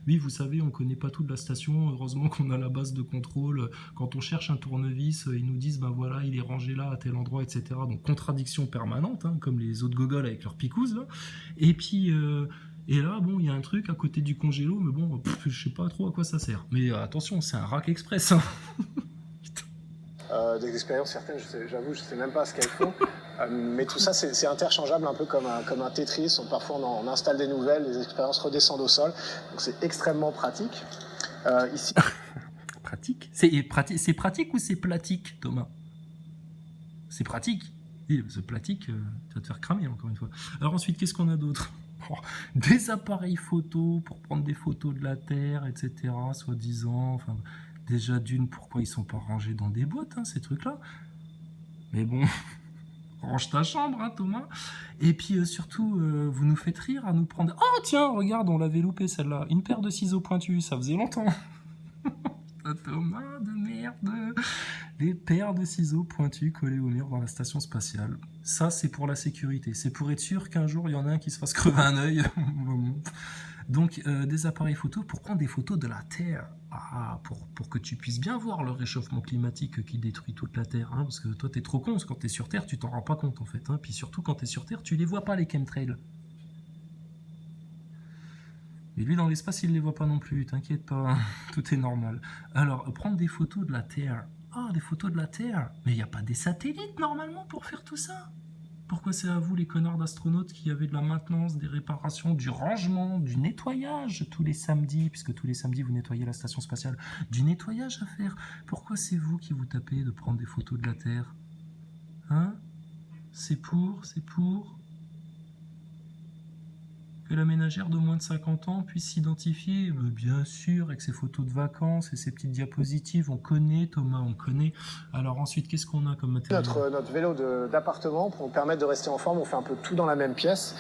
oui, vous savez, on connaît pas toute la station, heureusement qu'on a la base de contrôle. Quand on cherche un tournevis, ils nous disent ben voilà, il est rangé là à tel endroit, etc. Donc contradiction permanente, hein, comme les autres gogoles avec leurs picouzes là. Et puis et là, bon, il y a un truc à côté du congélo, mais bon, je sais pas trop à quoi ça sert. Mais attention, c'est un rack express. Hein. des expériences certaines, j'avoue, je sais même pas ce qu'elles font. Mais tout ça, c'est interchangeable, un peu comme un Tetris. Parfois, on installe des nouvelles, les expériences redescendent au sol. Donc, c'est extrêmement pratique. Ici. Pratique. C'est pratique ou c'est platique, Thomas? C'est pratique. Et ce platique, tu vas te faire cramer encore une fois. Alors ensuite, qu'est-ce qu'on a d'autre? Des appareils photo pour prendre des photos de la Terre, etc. Soi-disant. Enfin, déjà d'une, pourquoi ils sont pas rangés dans des boîtes, hein, ces trucs-là? Mais bon, range ta chambre, hein, Thomas. Et puis surtout, vous nous faites rire à nous prendre. Oh tiens, regarde, on l'avait loupé celle-là. Une paire de ciseaux pointus, ça faisait longtemps. Thomas de merde. Des paires de ciseaux pointus collés au mur dans la station spatiale. Ça, c'est pour la sécurité. C'est pour être sûr qu'un jour, il y en a un qui se fasse crever un œil. Donc, des appareils photo pour prendre des photos de la Terre. Ah, pour que tu puisses bien voir le réchauffement climatique qui détruit toute la Terre. Hein, parce que toi, t'es trop con. Parce que quand t'es sur Terre, tu t'en rends pas compte, en fait. Hein. Puis surtout, quand t'es sur Terre, tu les vois pas, les chemtrails. Mais lui, dans l'espace, il les voit pas non plus, t'inquiète pas, tout est normal. Alors, prendre des photos de la Terre. Ah, des photos de la Terre. Mais il n'y a pas des satellites, normalement, pour faire tout ça. Pourquoi c'est à vous, les connards d'astronautes, qui avez de la maintenance, des réparations, du rangement, du nettoyage tous les samedis, puisque tous les samedis, vous nettoyez la station spatiale, du nettoyage à faire. Pourquoi c'est vous qui vous tapez de prendre des photos de la Terre? Hein? C'est pour que la ménagère de moins de 50 ans puisse s'identifier, bien sûr, avec ses photos de vacances et ses petites diapositives. On connaît, Thomas, on connaît. Alors ensuite, qu'est-ce qu'on a comme matériel? Notre vélo d'appartement, pour nous permettre de rester en forme, on fait un peu tout dans la même pièce.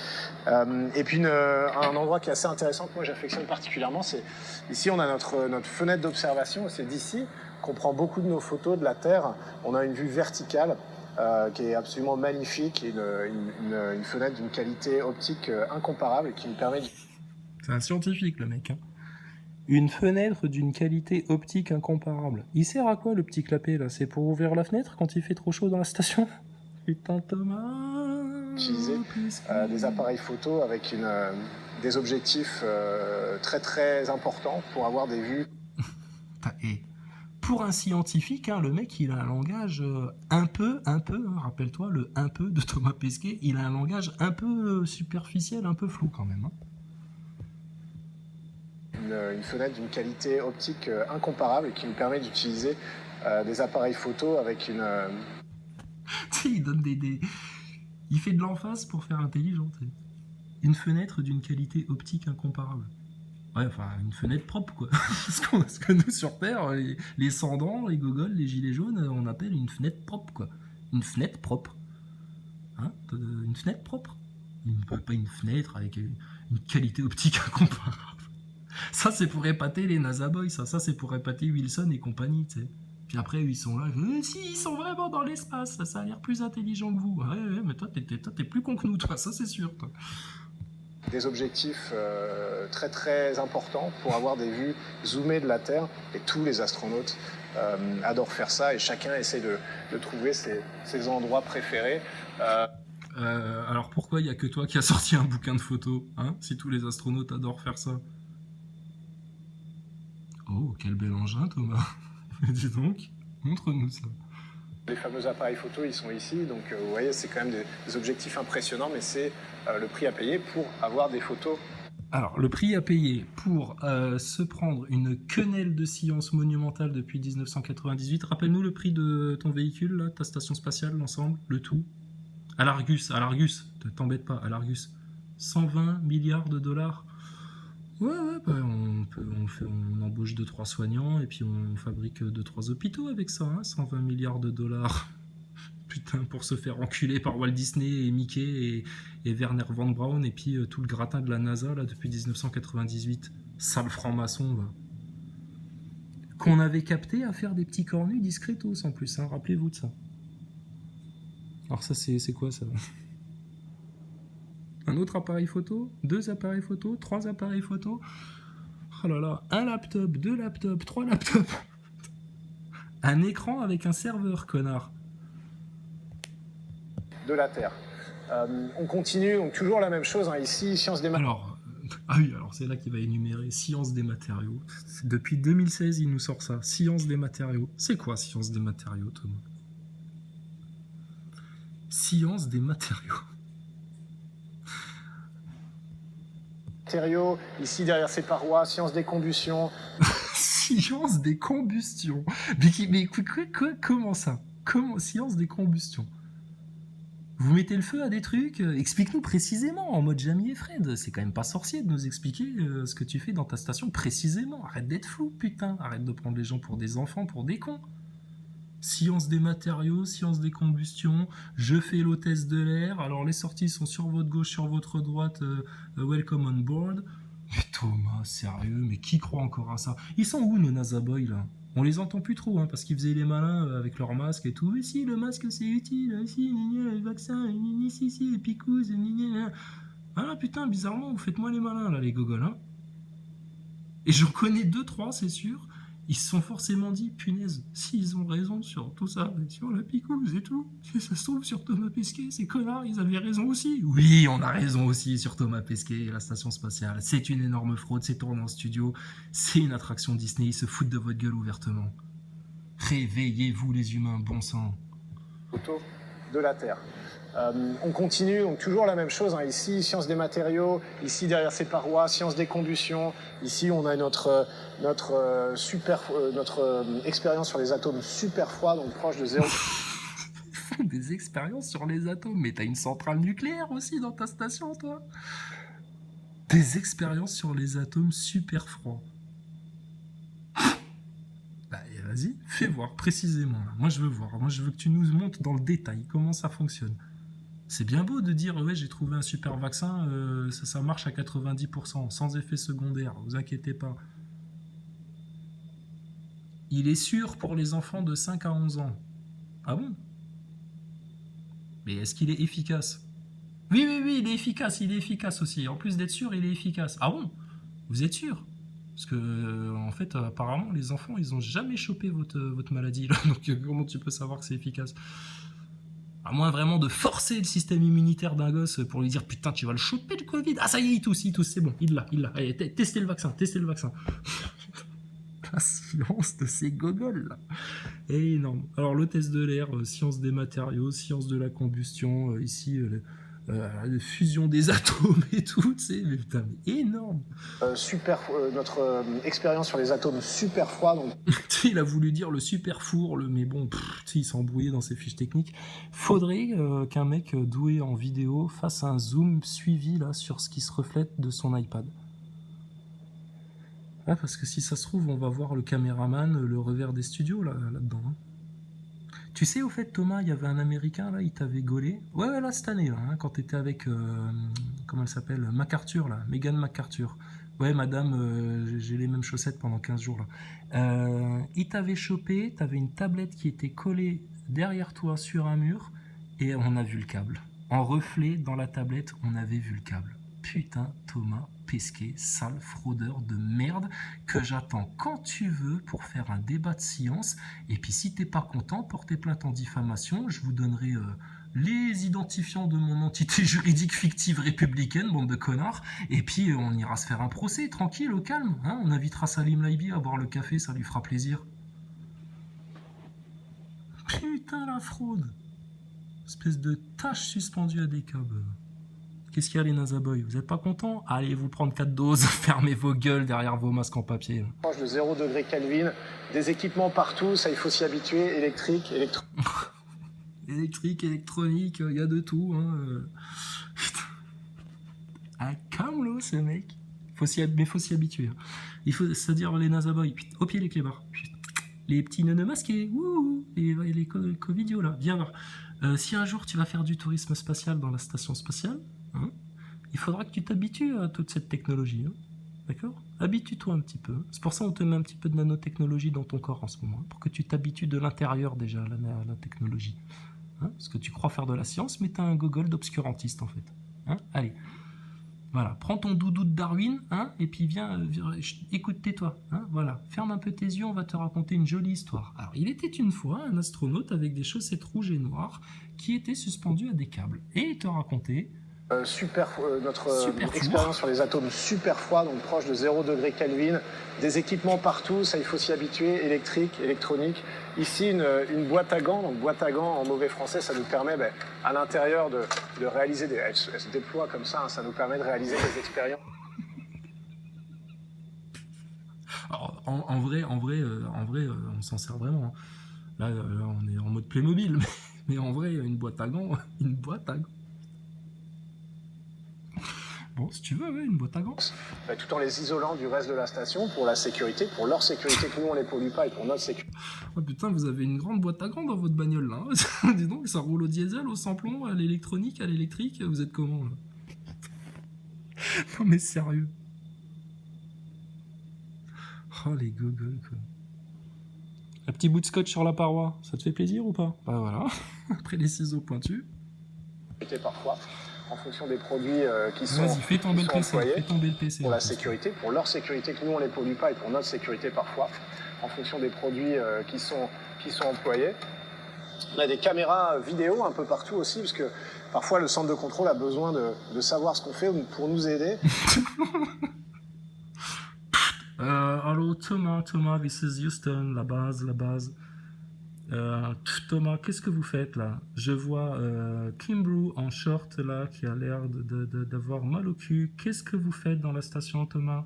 Et puis un endroit qui est assez intéressant, que moi j'affectionne particulièrement, c'est ici on a notre fenêtre d'observation, c'est d'ici qu'on prend beaucoup de nos photos de la Terre. On a une vue verticale. Qui est absolument magnifique, et une fenêtre d'une qualité optique incomparable et qui nous permet... C'est un scientifique, le mec. Hein. Une fenêtre d'une qualité optique incomparable. Il sert à quoi, le petit clapet, là? C'est pour ouvrir la fenêtre quand il fait trop chaud dans la station? Putain, Thomas... Utiliser des appareils photo avec des objectifs très très importants pour avoir des vues... Et pour un scientifique, hein, le mec, il a un langage un peu, hein, rappelle-toi, le un peu de Thomas Pesquet, il a un langage un peu superficiel, un peu flou quand même. Hein. Une fenêtre d'une qualité optique incomparable et qui nous permet d'utiliser des appareils photo avec une... il donne il fait de l'emphase pour faire intelligent. Une fenêtre d'une qualité optique incomparable. Ouais, enfin, une fenêtre propre, quoi. Ce que nous, sur Terre, les sans-dents, les gogoles, les gilets jaunes, on appelle une fenêtre propre, quoi. Une fenêtre propre. Hein? Une fenêtre propre. Pas une fenêtre avec une qualité optique incomparable. Ça, c'est pour épater les NASA Boys, ça c'est pour épater Wilson et compagnie, tu sais. Puis après, ils sont là, si, ils sont vraiment dans l'espace, ça a l'air plus intelligent que vous. Ouais, mais toi, t'es plus con que nous, toi, ça c'est sûr, toi. Des objectifs très très importants pour avoir des vues zoomées de la Terre, et tous les astronautes adorent faire ça, et chacun essaie de trouver ses endroits préférés. Alors pourquoi il n'y a que toi qui as sorti un bouquin de photos, hein, si tous les astronautes adorent faire ça? Oh, quel bel engin, Thomas. Dis donc, montre-nous ça. Les fameux appareils photo, ils sont ici, donc vous voyez, c'est quand même des objectifs impressionnants, mais c'est le prix à payer pour avoir des photos. Alors, le prix à payer pour se prendre une quenelle de science monumentale depuis 1998. Rappelle-nous le prix de ton véhicule, là, ta station spatiale, l'ensemble, le tout. À l'Argus, t'embête pas, à l'Argus. 120 milliards de dollars. Ouais, bah on embauche 2-3 soignants et puis on fabrique 2-3 hôpitaux avec ça, hein, 120 milliards de dollars. Putain, pour se faire enculer par Walt Disney et Mickey et Werner von Braun et puis tout le gratin de la NASA là depuis 1998. Sale franc-maçon, va. Qu'on avait capté à faire des petits cornus discretos en plus, hein, rappelez-vous de ça. Alors ça, c'est quoi ça? Un autre appareil photo, 2 appareils photo, 3 appareils photo. Oh là là, un laptop, 2 laptops, 3 laptops. Un écran avec un serveur, connard. De la Terre. On continue, donc toujours la même chose, hein, ici, sciences des... Alors, Ah oui, alors c'est là qu'il va énumérer science des matériaux. Depuis 2016, il nous sort ça. Science des matériaux. C'est quoi science des matériaux, Thomas? Science des matériaux. Matériaux, ici derrière ces parois, science des combustions. Science des combustions. Mais comment ça? Comment science des combustions? Vous mettez le feu à des trucs? Explique-nous précisément, en mode Jamie et Fred. C'est quand même pas sorcier de nous expliquer ce que tu fais dans ta station précisément. Arrête d'être flou, putain. Arrête de prendre les gens pour des enfants, pour des cons. Science des matériaux, science des combustions, je fais l'hôtesse de l'air, alors les sorties sont sur votre gauche, sur votre droite, welcome on board. Mais Thomas, sérieux, mais qui croit encore à ça? Ils sont où nos NASA boys là? On les entend plus trop, hein, parce qu'ils faisaient les malins avec leur masque et tout. Et si, le masque c'est utile, si, le vaccin, si, les picouzes, ah là, putain, bizarrement, vous faites moins les malins là, les gogoles, hein. Et j'en connais 2-3, c'est sûr. Ils se sont forcément dit, punaise, s'ils ont raison sur tout ça, sur la picouse et tout, si ça se trouve sur Thomas Pesquet, ces connards, ils avaient raison aussi. Oui, on a raison aussi sur Thomas Pesquet et la station spatiale. C'est une énorme fraude, c'est tourné en studio, c'est une attraction Disney, ils se foutent de votre gueule ouvertement. Réveillez-vous les humains, bon sang. Photo de la Terre. On continue, donc toujours la même chose, hein. Ici, science des matériaux, ici derrière ces parois, science des combustions. Ici, on a notre expérience sur les atomes super froids, donc proche de zéro. Ils font des expériences sur les atomes, mais t'as une centrale nucléaire aussi dans ta station, toi. Des expériences sur les atomes super froids. Bah, vas-y, fais voir précisément. Là. Moi, je veux voir. Moi, je veux que tu nous montres dans le détail comment ça fonctionne. C'est bien beau de dire, ouais, j'ai trouvé un super vaccin, ça marche à 90%, sans effet secondaire, vous inquiétez pas. Il est sûr pour les enfants de 5 à 11 ans. Ah bon? Mais est-ce qu'il est efficace? Oui, il est efficace aussi. En plus d'être sûr, il est efficace. Ah bon? Vous êtes sûr? Parce que, en fait, apparemment, les enfants, ils ont jamais chopé votre maladie, là. Donc, comment tu peux savoir que c'est efficace? À moins vraiment de forcer le système immunitaire d'un gosse pour lui dire putain, tu vas le choper le Covid. Ah, ça y est, il tousse, c'est bon, il l'a. Allez, testez le vaccin. La science de ces gogoles là. Énorme. Alors, l'hôtesse de l'air, science des matériaux, science de la combustion, ici, la fusion des atomes et tout, tu sais, mais putain, mais énorme. Notre expérience sur les atomes super froids, donc. Il a voulu dire le super four, mais bon, il s'est embrouillé dans ses fiches techniques. Faudrait qu'un mec doué en vidéo fasse un zoom suivi là sur ce qui se reflète de son iPad. Ah, parce que si ça se trouve, on va voir le caméraman, le revers des studios là-dedans. Hein. Tu sais, au fait, Thomas, il y avait un Américain là, il t'avait gaulé. Ouais, là, cette année, là, hein, quand t'étais avec, comment elle s'appelle, MacArthur, là, Megan MacArthur. Ouais, madame, j'ai les mêmes chaussettes pendant 15 jours, là. Il t'avait chopé, t'avais une tablette qui était collée derrière toi sur un mur, et on a vu le câble. En reflet, dans la tablette, on avait vu le câble. Putain, Thomas Pesquet, sale fraudeur de merde, que j'attends quand tu veux pour faire un débat de science. Et puis si t'es pas content, portez plainte en diffamation, je vous donnerai les identifiants de mon entité juridique fictive républicaine, bande de connards, et puis on ira se faire un procès, tranquille, au calme, hein, on invitera Salim Laibi à boire le café, ça lui fera plaisir. Putain la fraude. Espèce de tâche suspendue à des câbles. Qu'est-ce qu'il y a les NASA Boys? Vous êtes pas contents? Allez vous prendre 4 doses, fermez vos gueules derrière vos masques en papier. Proche de 0 degré Kelvin, des équipements partout, ça il faut s'y habituer, électrique, électrique, électronique, il y a de tout. Hein. Ah, calme-le ce mec. Mais faut s'y habituer. Hein. C'est-à-dire les NASA Boys, au pied les clébards. Les petits neuneux masqués, wouhou, les covidios là, viens voir. Si un jour tu vas faire du tourisme spatial dans la station spatiale, hein, il faudra que tu t'habitues à toute cette technologie. Hein, d'accord? Habitue-toi un petit peu. C'est pour ça qu'on te met un petit peu de nanotechnologie dans ton corps en ce moment, pour que tu t'habitues de l'intérieur déjà à la technologie. Hein, parce que tu crois faire de la science, mais t'as un gogol d'obscurantiste en fait. Hein, allez. Voilà, prends ton doudou de Darwin, hein, et puis viens écoute, tais-toi, hein, voilà, ferme un peu tes yeux, on va te raconter une jolie histoire. Alors, il était une fois un astronaute avec des chaussettes rouges et noires qui étaient suspendues à des câbles, et il te racontait Notre Super expérience sur les atomes super froids, donc proche de 0 degré Kelvin, des équipements partout, ça il faut s'y habituer, électrique, électronique. Ici une boîte à gants, donc boîte à gants en mauvais français, ça nous permet à l'intérieur de réaliser elle se déploie comme ça, hein, ça nous permet de réaliser des expériences. Alors, en vrai, on s'en sert vraiment. Hein. Là, on est en mode Playmobil, mais en vrai, une boîte à gants, une boîte à gants. Bon, si tu veux, ouais, une boîte à gants. Tout en les isolant du reste de la station pour la sécurité, pour leur sécurité, que nous on les pollue pas et pour notre sécurité. Oh putain, vous avez une grande boîte à gants dans votre bagnole là. Hein. Dis donc, ça roule au diesel, au sans-plomb, à l'électronique, à l'électrique. Vous êtes comment là? Non mais sérieux. Oh les gogoles quoi. Un petit bout de scotch sur la paroi, ça te fait plaisir ou pas? Bah voilà, après les ciseaux pointus. Parfois, en fonction des produits qui sont Vas-y, fais tomber le PC. Pour la sécurité, pour leur sécurité, que nous on les pollue pas et pour notre sécurité parfois, en fonction des produits qui sont employés. On a des caméras vidéo un peu partout aussi, parce que parfois le centre de contrôle a besoin de savoir ce qu'on fait pour nous aider. Allô Thomas, this is Houston, la base. Thomas, qu'est-ce que vous faites là? Je vois Kimbrough en short là, qui a l'air d'avoir mal au cul. Qu'est-ce que vous faites dans la station, Thomas?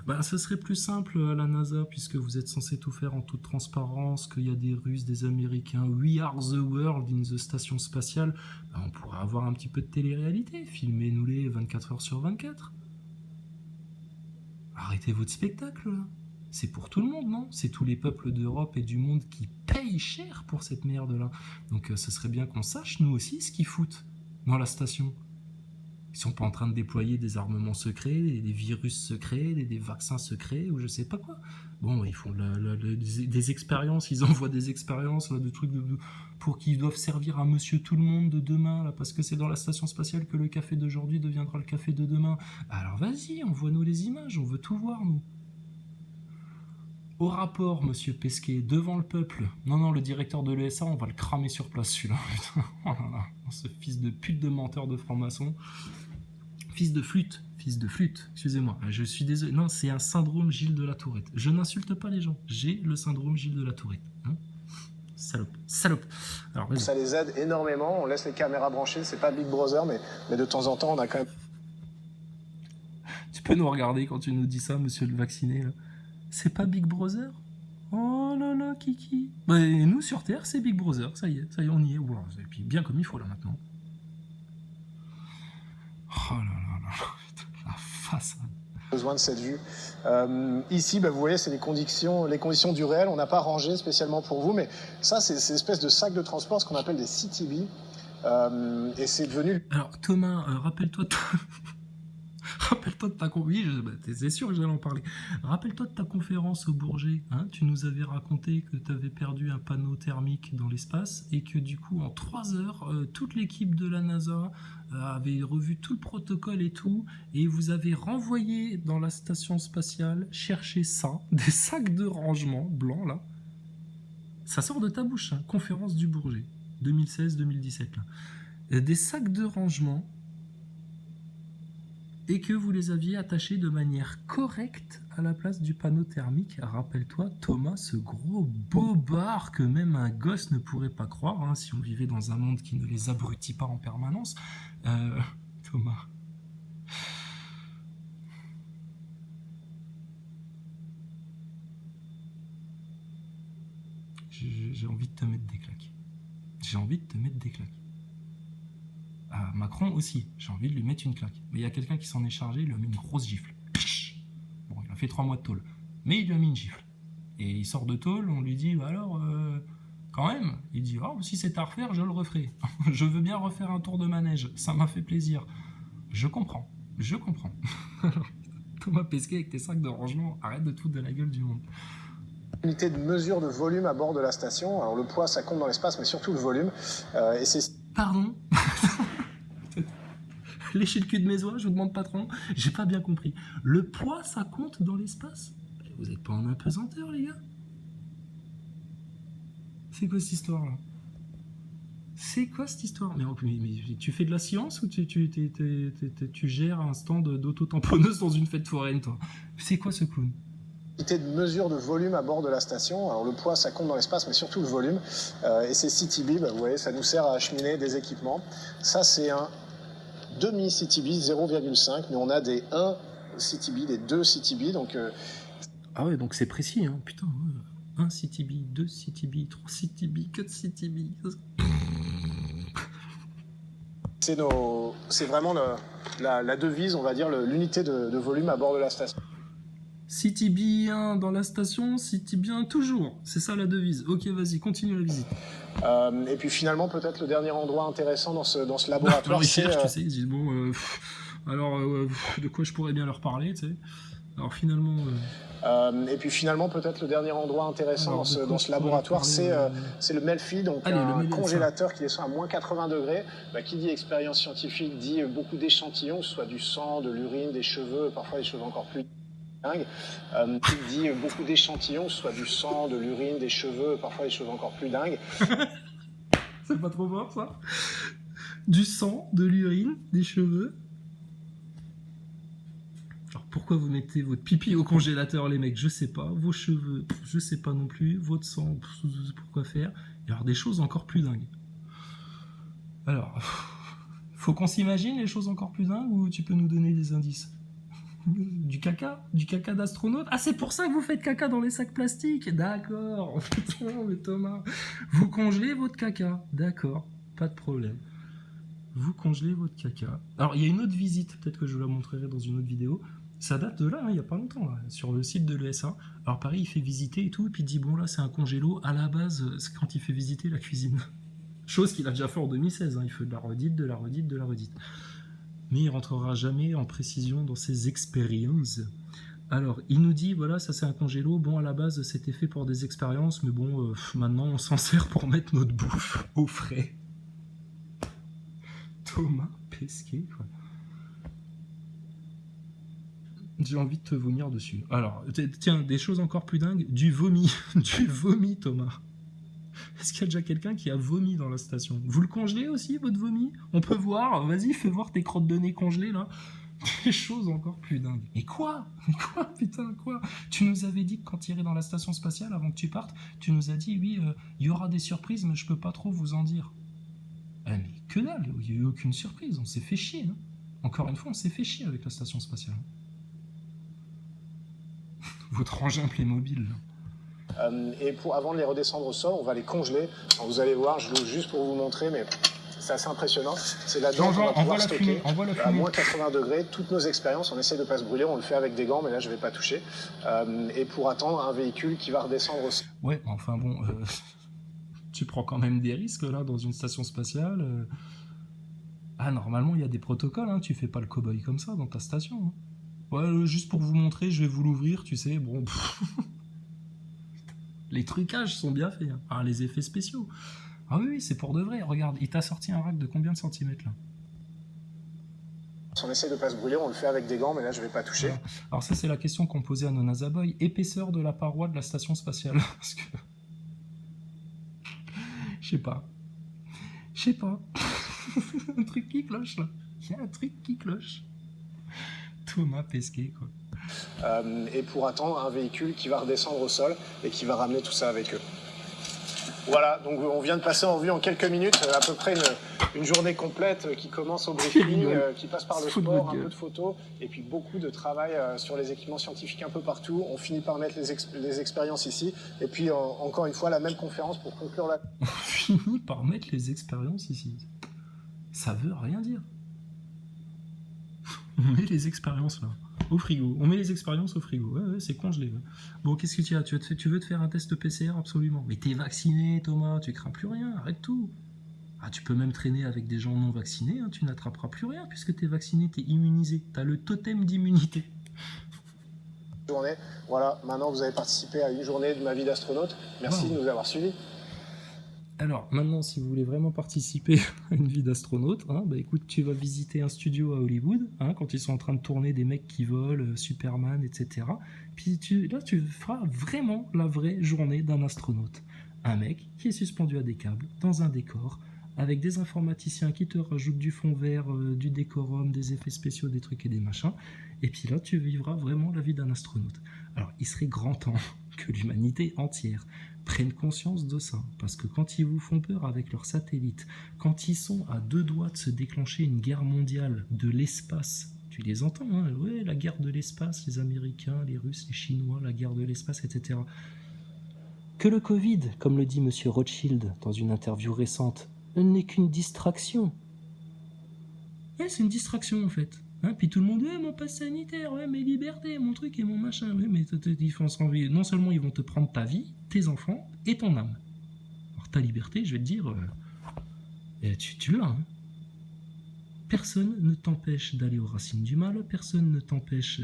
Ben, ce serait plus simple à la NASA, puisque vous êtes censé tout faire en toute transparence, qu'il y a des Russes, des Américains. We are the world in the station spatiale. Ben, on pourrait avoir un petit peu de télé-réalité. Filmez-nous-les 24 heures sur 24. Arrêtez votre spectacle, là. C'est pour tout le monde, non? C'est tous les peuples d'Europe et du monde qui payent cher pour cette merde-là. Donc ce serait bien qu'on sache, nous aussi, ce qu'ils foutent dans la station. Ils sont pas en train de déployer des armements secrets, des virus secrets, des vaccins secrets, ou je sais pas quoi. Bon, ils font des expériences, ils envoient des expériences, là, de trucs pour qu'ils doivent servir à monsieur tout le monde de demain, là, parce que c'est dans la station spatiale que le café d'aujourd'hui deviendra le café de demain. Alors vas-y, envoie-nous les images, on veut tout voir, nous. Au rapport, monsieur Pesquet, devant le peuple. Non, le directeur de l'ESA, on va le cramer sur place, celui-là. Oh là là, ce fils de pute de menteur de franc-maçon. Fils de flûte, excusez-moi, je suis désolé. Non, c'est un syndrome Gilles de la Tourette. Je n'insulte pas les gens, j'ai le syndrome Gilles de la Tourette. Hein, salope. Alors, ça les aide énormément, on laisse les caméras branchées, c'est pas Big Brother, mais de temps en temps, on a quand même... Tu peux nous regarder quand tu nous dis ça, monsieur le vacciné, là. C'est pas Big Brother? Oh là là, Kiki. Bah, nous, sur Terre, c'est Big Brother, ça y est, on y est. Wow, et puis bien comme il faut, là, maintenant. Oh là là, la face. Besoin de cette vue. Ici, vous voyez, c'est les conditions du réel. On n'a pas rangé spécialement pour vous, mais ça, c'est une espèce de sac de transport, ce qu'on appelle des CTB. Et c'est devenu... Alors, Thomas, rappelle-toi de ta c'est sûr que j'allais en parler. Rappelle-toi de ta conférence au Bourget. Hein, tu nous avais raconté que tu avais perdu un panneau thermique dans l'espace et que du coup, en 3 heures, toute l'équipe de la NASA avait revu tout le protocole et tout, et vous avez renvoyé dans la station spatiale chercher ça, des sacs de rangement blancs là. Ça sort de ta bouche, hein, conférence du Bourget, 2016-2017 là. Des sacs de rangement, et que vous les aviez attachés de manière correcte à la place du panneau thermique. Rappelle-toi, Thomas, ce gros bobard que même un gosse ne pourrait pas croire, hein, si on vivait dans un monde qui ne les abrutit pas en permanence. Thomas. J'ai envie de te mettre des claques. Macron aussi, j'ai envie de lui mettre une claque. Mais il y a quelqu'un qui s'en est chargé, il lui a mis une grosse gifle. Bon, il a fait 3 mois de tôle. Mais il lui a mis une gifle. Et il sort de tôle, on lui dit, alors, quand même. Il dit, si c'est à refaire, je le referai. Je veux bien refaire un tour de manège, ça m'a fait plaisir. Je comprends. Thomas Pesquet avec tes sacs de rangement, arrête de te foutre de la gueule du monde. Unité de mesure de volume à bord de la station. Alors le poids, ça compte dans l'espace, mais surtout le volume. Et c'est... Pardon. Léchez le cul de mes oies, je vous demande patron. J'ai pas bien compris. Le poids, ça compte dans l'espace? Vous êtes pas en apesanteur, les gars? C'est quoi cette histoire-là? C'est quoi cette histoire? Mais tu fais de la science ou tu gères un stand d'auto-tamponneuse dans une fête foraine, toi? C'est quoi ce clown? Unité de mesure de volume à bord de la station. Alors le poids, ça compte dans l'espace, mais surtout le volume. Et ces CityBee, vous voyez, ça nous sert à acheminer des équipements. Ça, c'est un demi CityBee 0,5, mais on a des 1 CityBee, des 2 CityBee, donc... Ah ouais, donc c'est précis, hein, putain. Ouais. 1 CityBee, 2 CityBee, 3 CityBee, 4 CityBee. C'est vraiment la devise, on va dire, l'unité de volume à bord de la station. CityBee 1 dans la station, CityBee 1 toujours. C'est ça la devise. Ok, vas-y, continue la visite. Et puis finalement, peut-être le dernier endroit intéressant dans ce laboratoire, alors ils cherchent, tu sais, ils disent, bon, de quoi je pourrais bien leur parler, tu sais. Alors finalement... et puis finalement, peut-être le dernier endroit intéressant dans ce laboratoire, c'est le Melfi, donc un congélateur qui descend à moins 80 degrés. Qui dit expérience scientifique dit beaucoup d'échantillons, que ce soit du sang, de l'urine, des cheveux, parfois des cheveux encore plus dingues. Qui dit beaucoup d'échantillons, que ce soit du sang, de l'urine, des cheveux, parfois des cheveux encore plus dingues. C'est pas trop fort, ça? Du sang, de l'urine, des cheveux. Alors pourquoi vous mettez votre pipi au congélateur, les mecs? Je sais pas. Vos cheveux, je sais pas non plus. Votre sang, pourquoi faire? Il y a des choses encore plus dingues. Alors, faut qu'on s'imagine les choses encore plus dingues ou tu peux nous donner des indices? Du caca d'astronaute? Ah, c'est pour ça que vous faites caca dans les sacs plastiques? D'accord. Putain, mais Thomas, vous congelez votre caca. D'accord, pas de problème. Vous congelez votre caca. Alors, il y a une autre visite, peut-être que je vous la montrerai dans une autre vidéo. Ça date de là, hein, il n'y a pas longtemps, là, sur le site de l'ESA. Alors, pareil, il fait visiter et tout, et puis il dit, bon, là, c'est un congélo. À la base, c'est quand il fait visiter la cuisine. Chose qu'il a déjà fait en 2016, hein. Il fait de la redite, de la redite, de la redite. Mais il rentrera jamais en précision dans ses expériences. Alors, il nous dit, voilà, ça c'est un congélo. Bon, à la base, c'était fait pour des expériences, mais bon, maintenant, on s'en sert pour mettre notre bouffe au frais. Thomas Pesquet, quoi. J'ai envie de te vomir dessus. Alors, tiens, des choses encore plus dingues. Du vomi. Du vomi, Thomas. Est-ce qu'il y a déjà quelqu'un qui a vomi dans la station? Vous le congelez aussi, votre vomi? On peut voir. Vas-y, fais voir tes crottes de nez congelées, là. Des choses encore plus dingues. Et quoi? Quoi, putain, quoi? Tu nous avais dit que quand tu irais dans la station spatiale, avant que tu partes, tu nous as dit, oui, il y aura des surprises, mais je peux pas trop vous en dire. Ah, mais que dalle, il n'y a eu aucune surprise, on s'est fait chier. Hein. Encore une fois, on s'est fait chier avec la station spatiale. Votre engin Playmobil, là. Et avant de les redescendre au sol, on va les congeler. Alors vous allez voir, je l'ouvre juste pour vous montrer, mais c'est assez impressionnant. C'est là-dedans qu'on va pouvoir stocker à moins 80 degrés toutes nos expériences. On essaie de ne pas se brûler, on le fait avec des gants, mais là je ne vais pas toucher. Et pour attendre un véhicule qui va redescendre au sol. Ouais, enfin bon, tu prends quand même des risques là dans une station spatiale. Ah, normalement il y a des protocoles, hein. Tu fais pas le cow-boy comme ça dans ta station. Hein. Ouais, juste pour vous montrer, je vais vous l'ouvrir, tu sais, bon... Les trucages sont bien faits, hein. Ah, les effets spéciaux. Ah oui, c'est pour de vrai. Regarde, il t'a sorti un rack de combien de centimètres là? On essaie de ne pas se brûler, on le fait avec des gants, mais là je ne vais pas toucher. Voilà. Alors ça, c'est la question qu'on posait à nos NASA Boys. Épaisseur de la paroi de la station spatiale. Parce que... Je sais pas. Un truc qui cloche là. Il y a un truc qui cloche. Thomas Pesquet, quoi. Et pour attendre un véhicule qui va redescendre au sol et qui va ramener tout ça avec eux. Voilà, donc on vient de passer en vue en quelques minutes à peu près une journée complète qui commence au briefing, qui passe par le sport, un peu de photos, et puis beaucoup de travail sur les équipements scientifiques un peu partout. On finit par mettre les expériences ici, et puis encore une fois la même conférence pour conclure la... On finit par mettre les expériences ici. Ça veut rien dire. On met les expériences là. Au frigo. On met les expériences au frigo. Ouais, c'est congelé. Ouais. Bon, qu'est-ce que tu as? Tu veux te faire un test PCR? Absolument. Mais t'es vacciné, Thomas. Tu crains plus rien. Arrête tout. Ah, tu peux même traîner avec des gens non vaccinés. Hein. Tu n'attraperas plus rien puisque t'es vacciné, t'es immunisé. T'as le totem d'immunité. Journée. Voilà, maintenant vous avez participé à une journée de ma vie d'astronaute. Merci de nous avoir suivis. Alors, maintenant, si vous voulez vraiment participer à une vie d'astronaute, hein, bah écoute, tu vas visiter un studio à Hollywood, hein, quand ils sont en train de tourner des mecs qui volent, Superman, etc. Puis là, tu feras vraiment la vraie journée d'un astronaute. Un mec qui est suspendu à des câbles, dans un décor, avec des informaticiens qui te rajoutent du fond vert, du décorum, des effets spéciaux, des trucs et des machins. Et puis là, tu vivras vraiment la vie d'un astronaute. Alors, il serait grand temps que l'humanité entière prenne conscience de ça. Parce que quand ils vous font peur avec leurs satellites, quand ils sont à 2 doigts de se déclencher une guerre mondiale de l'espace, tu les entends, hein, ouais, la guerre de l'espace, les Américains, les Russes, les Chinois, la guerre de l'espace, etc. Que le Covid, comme le dit M. Rothschild dans une interview récente, n'est qu'une distraction. Ouais, c'est une distraction en fait. Hein, puis tout le monde, ouais, mon passe sanitaire, ouais, mes libertés, mon truc et mon machin. Ouais, mais non seulement ils vont te prendre ta vie, tes enfants et ton âme. Alors ta liberté, je vais te dire, tu l'as. Hein. Personne ne t'empêche d'aller aux racines du mal, personne ne t'empêche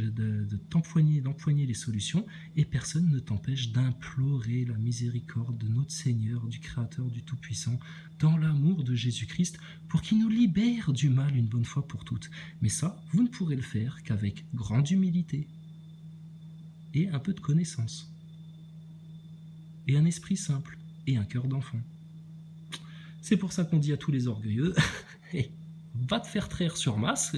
d'empoigner les solutions, et personne ne t'empêche d'implorer la miséricorde de notre Seigneur, du Créateur, du Tout-Puissant, dans l'amour de Jésus-Christ, pour qu'il nous libère du mal une bonne fois pour toutes. Mais ça, vous ne pourrez le faire qu'avec grande humilité et un peu de connaissance, et un esprit simple, et un cœur d'enfant. C'est pour ça qu'on dit à tous les orgueilleux, va te faire traire sur Mars,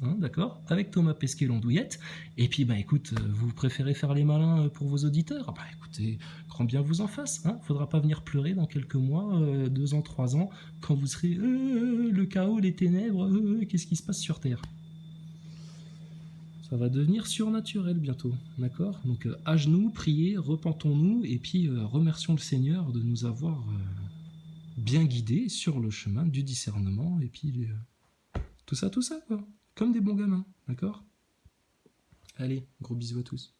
hein, d'accord, avec Thomas Pesquet l'andouillette, et puis bah écoute, vous préférez faire les malins pour vos auditeurs, bah écoutez, grand bien vous en fasse, hein, faudra pas venir pleurer dans quelques mois, 2 ans, 3 ans, quand vous serez le chaos, les ténèbres, qu'est-ce qui se passe sur Terre. Ça va devenir surnaturel bientôt, d'accord. Donc à genoux, priez, repentons-nous, et puis remercions le Seigneur de nous avoir bien guidés sur le chemin du discernement, et puis tout ça, quoi. Comme des bons gamins, d'accord. Allez, gros bisous à tous.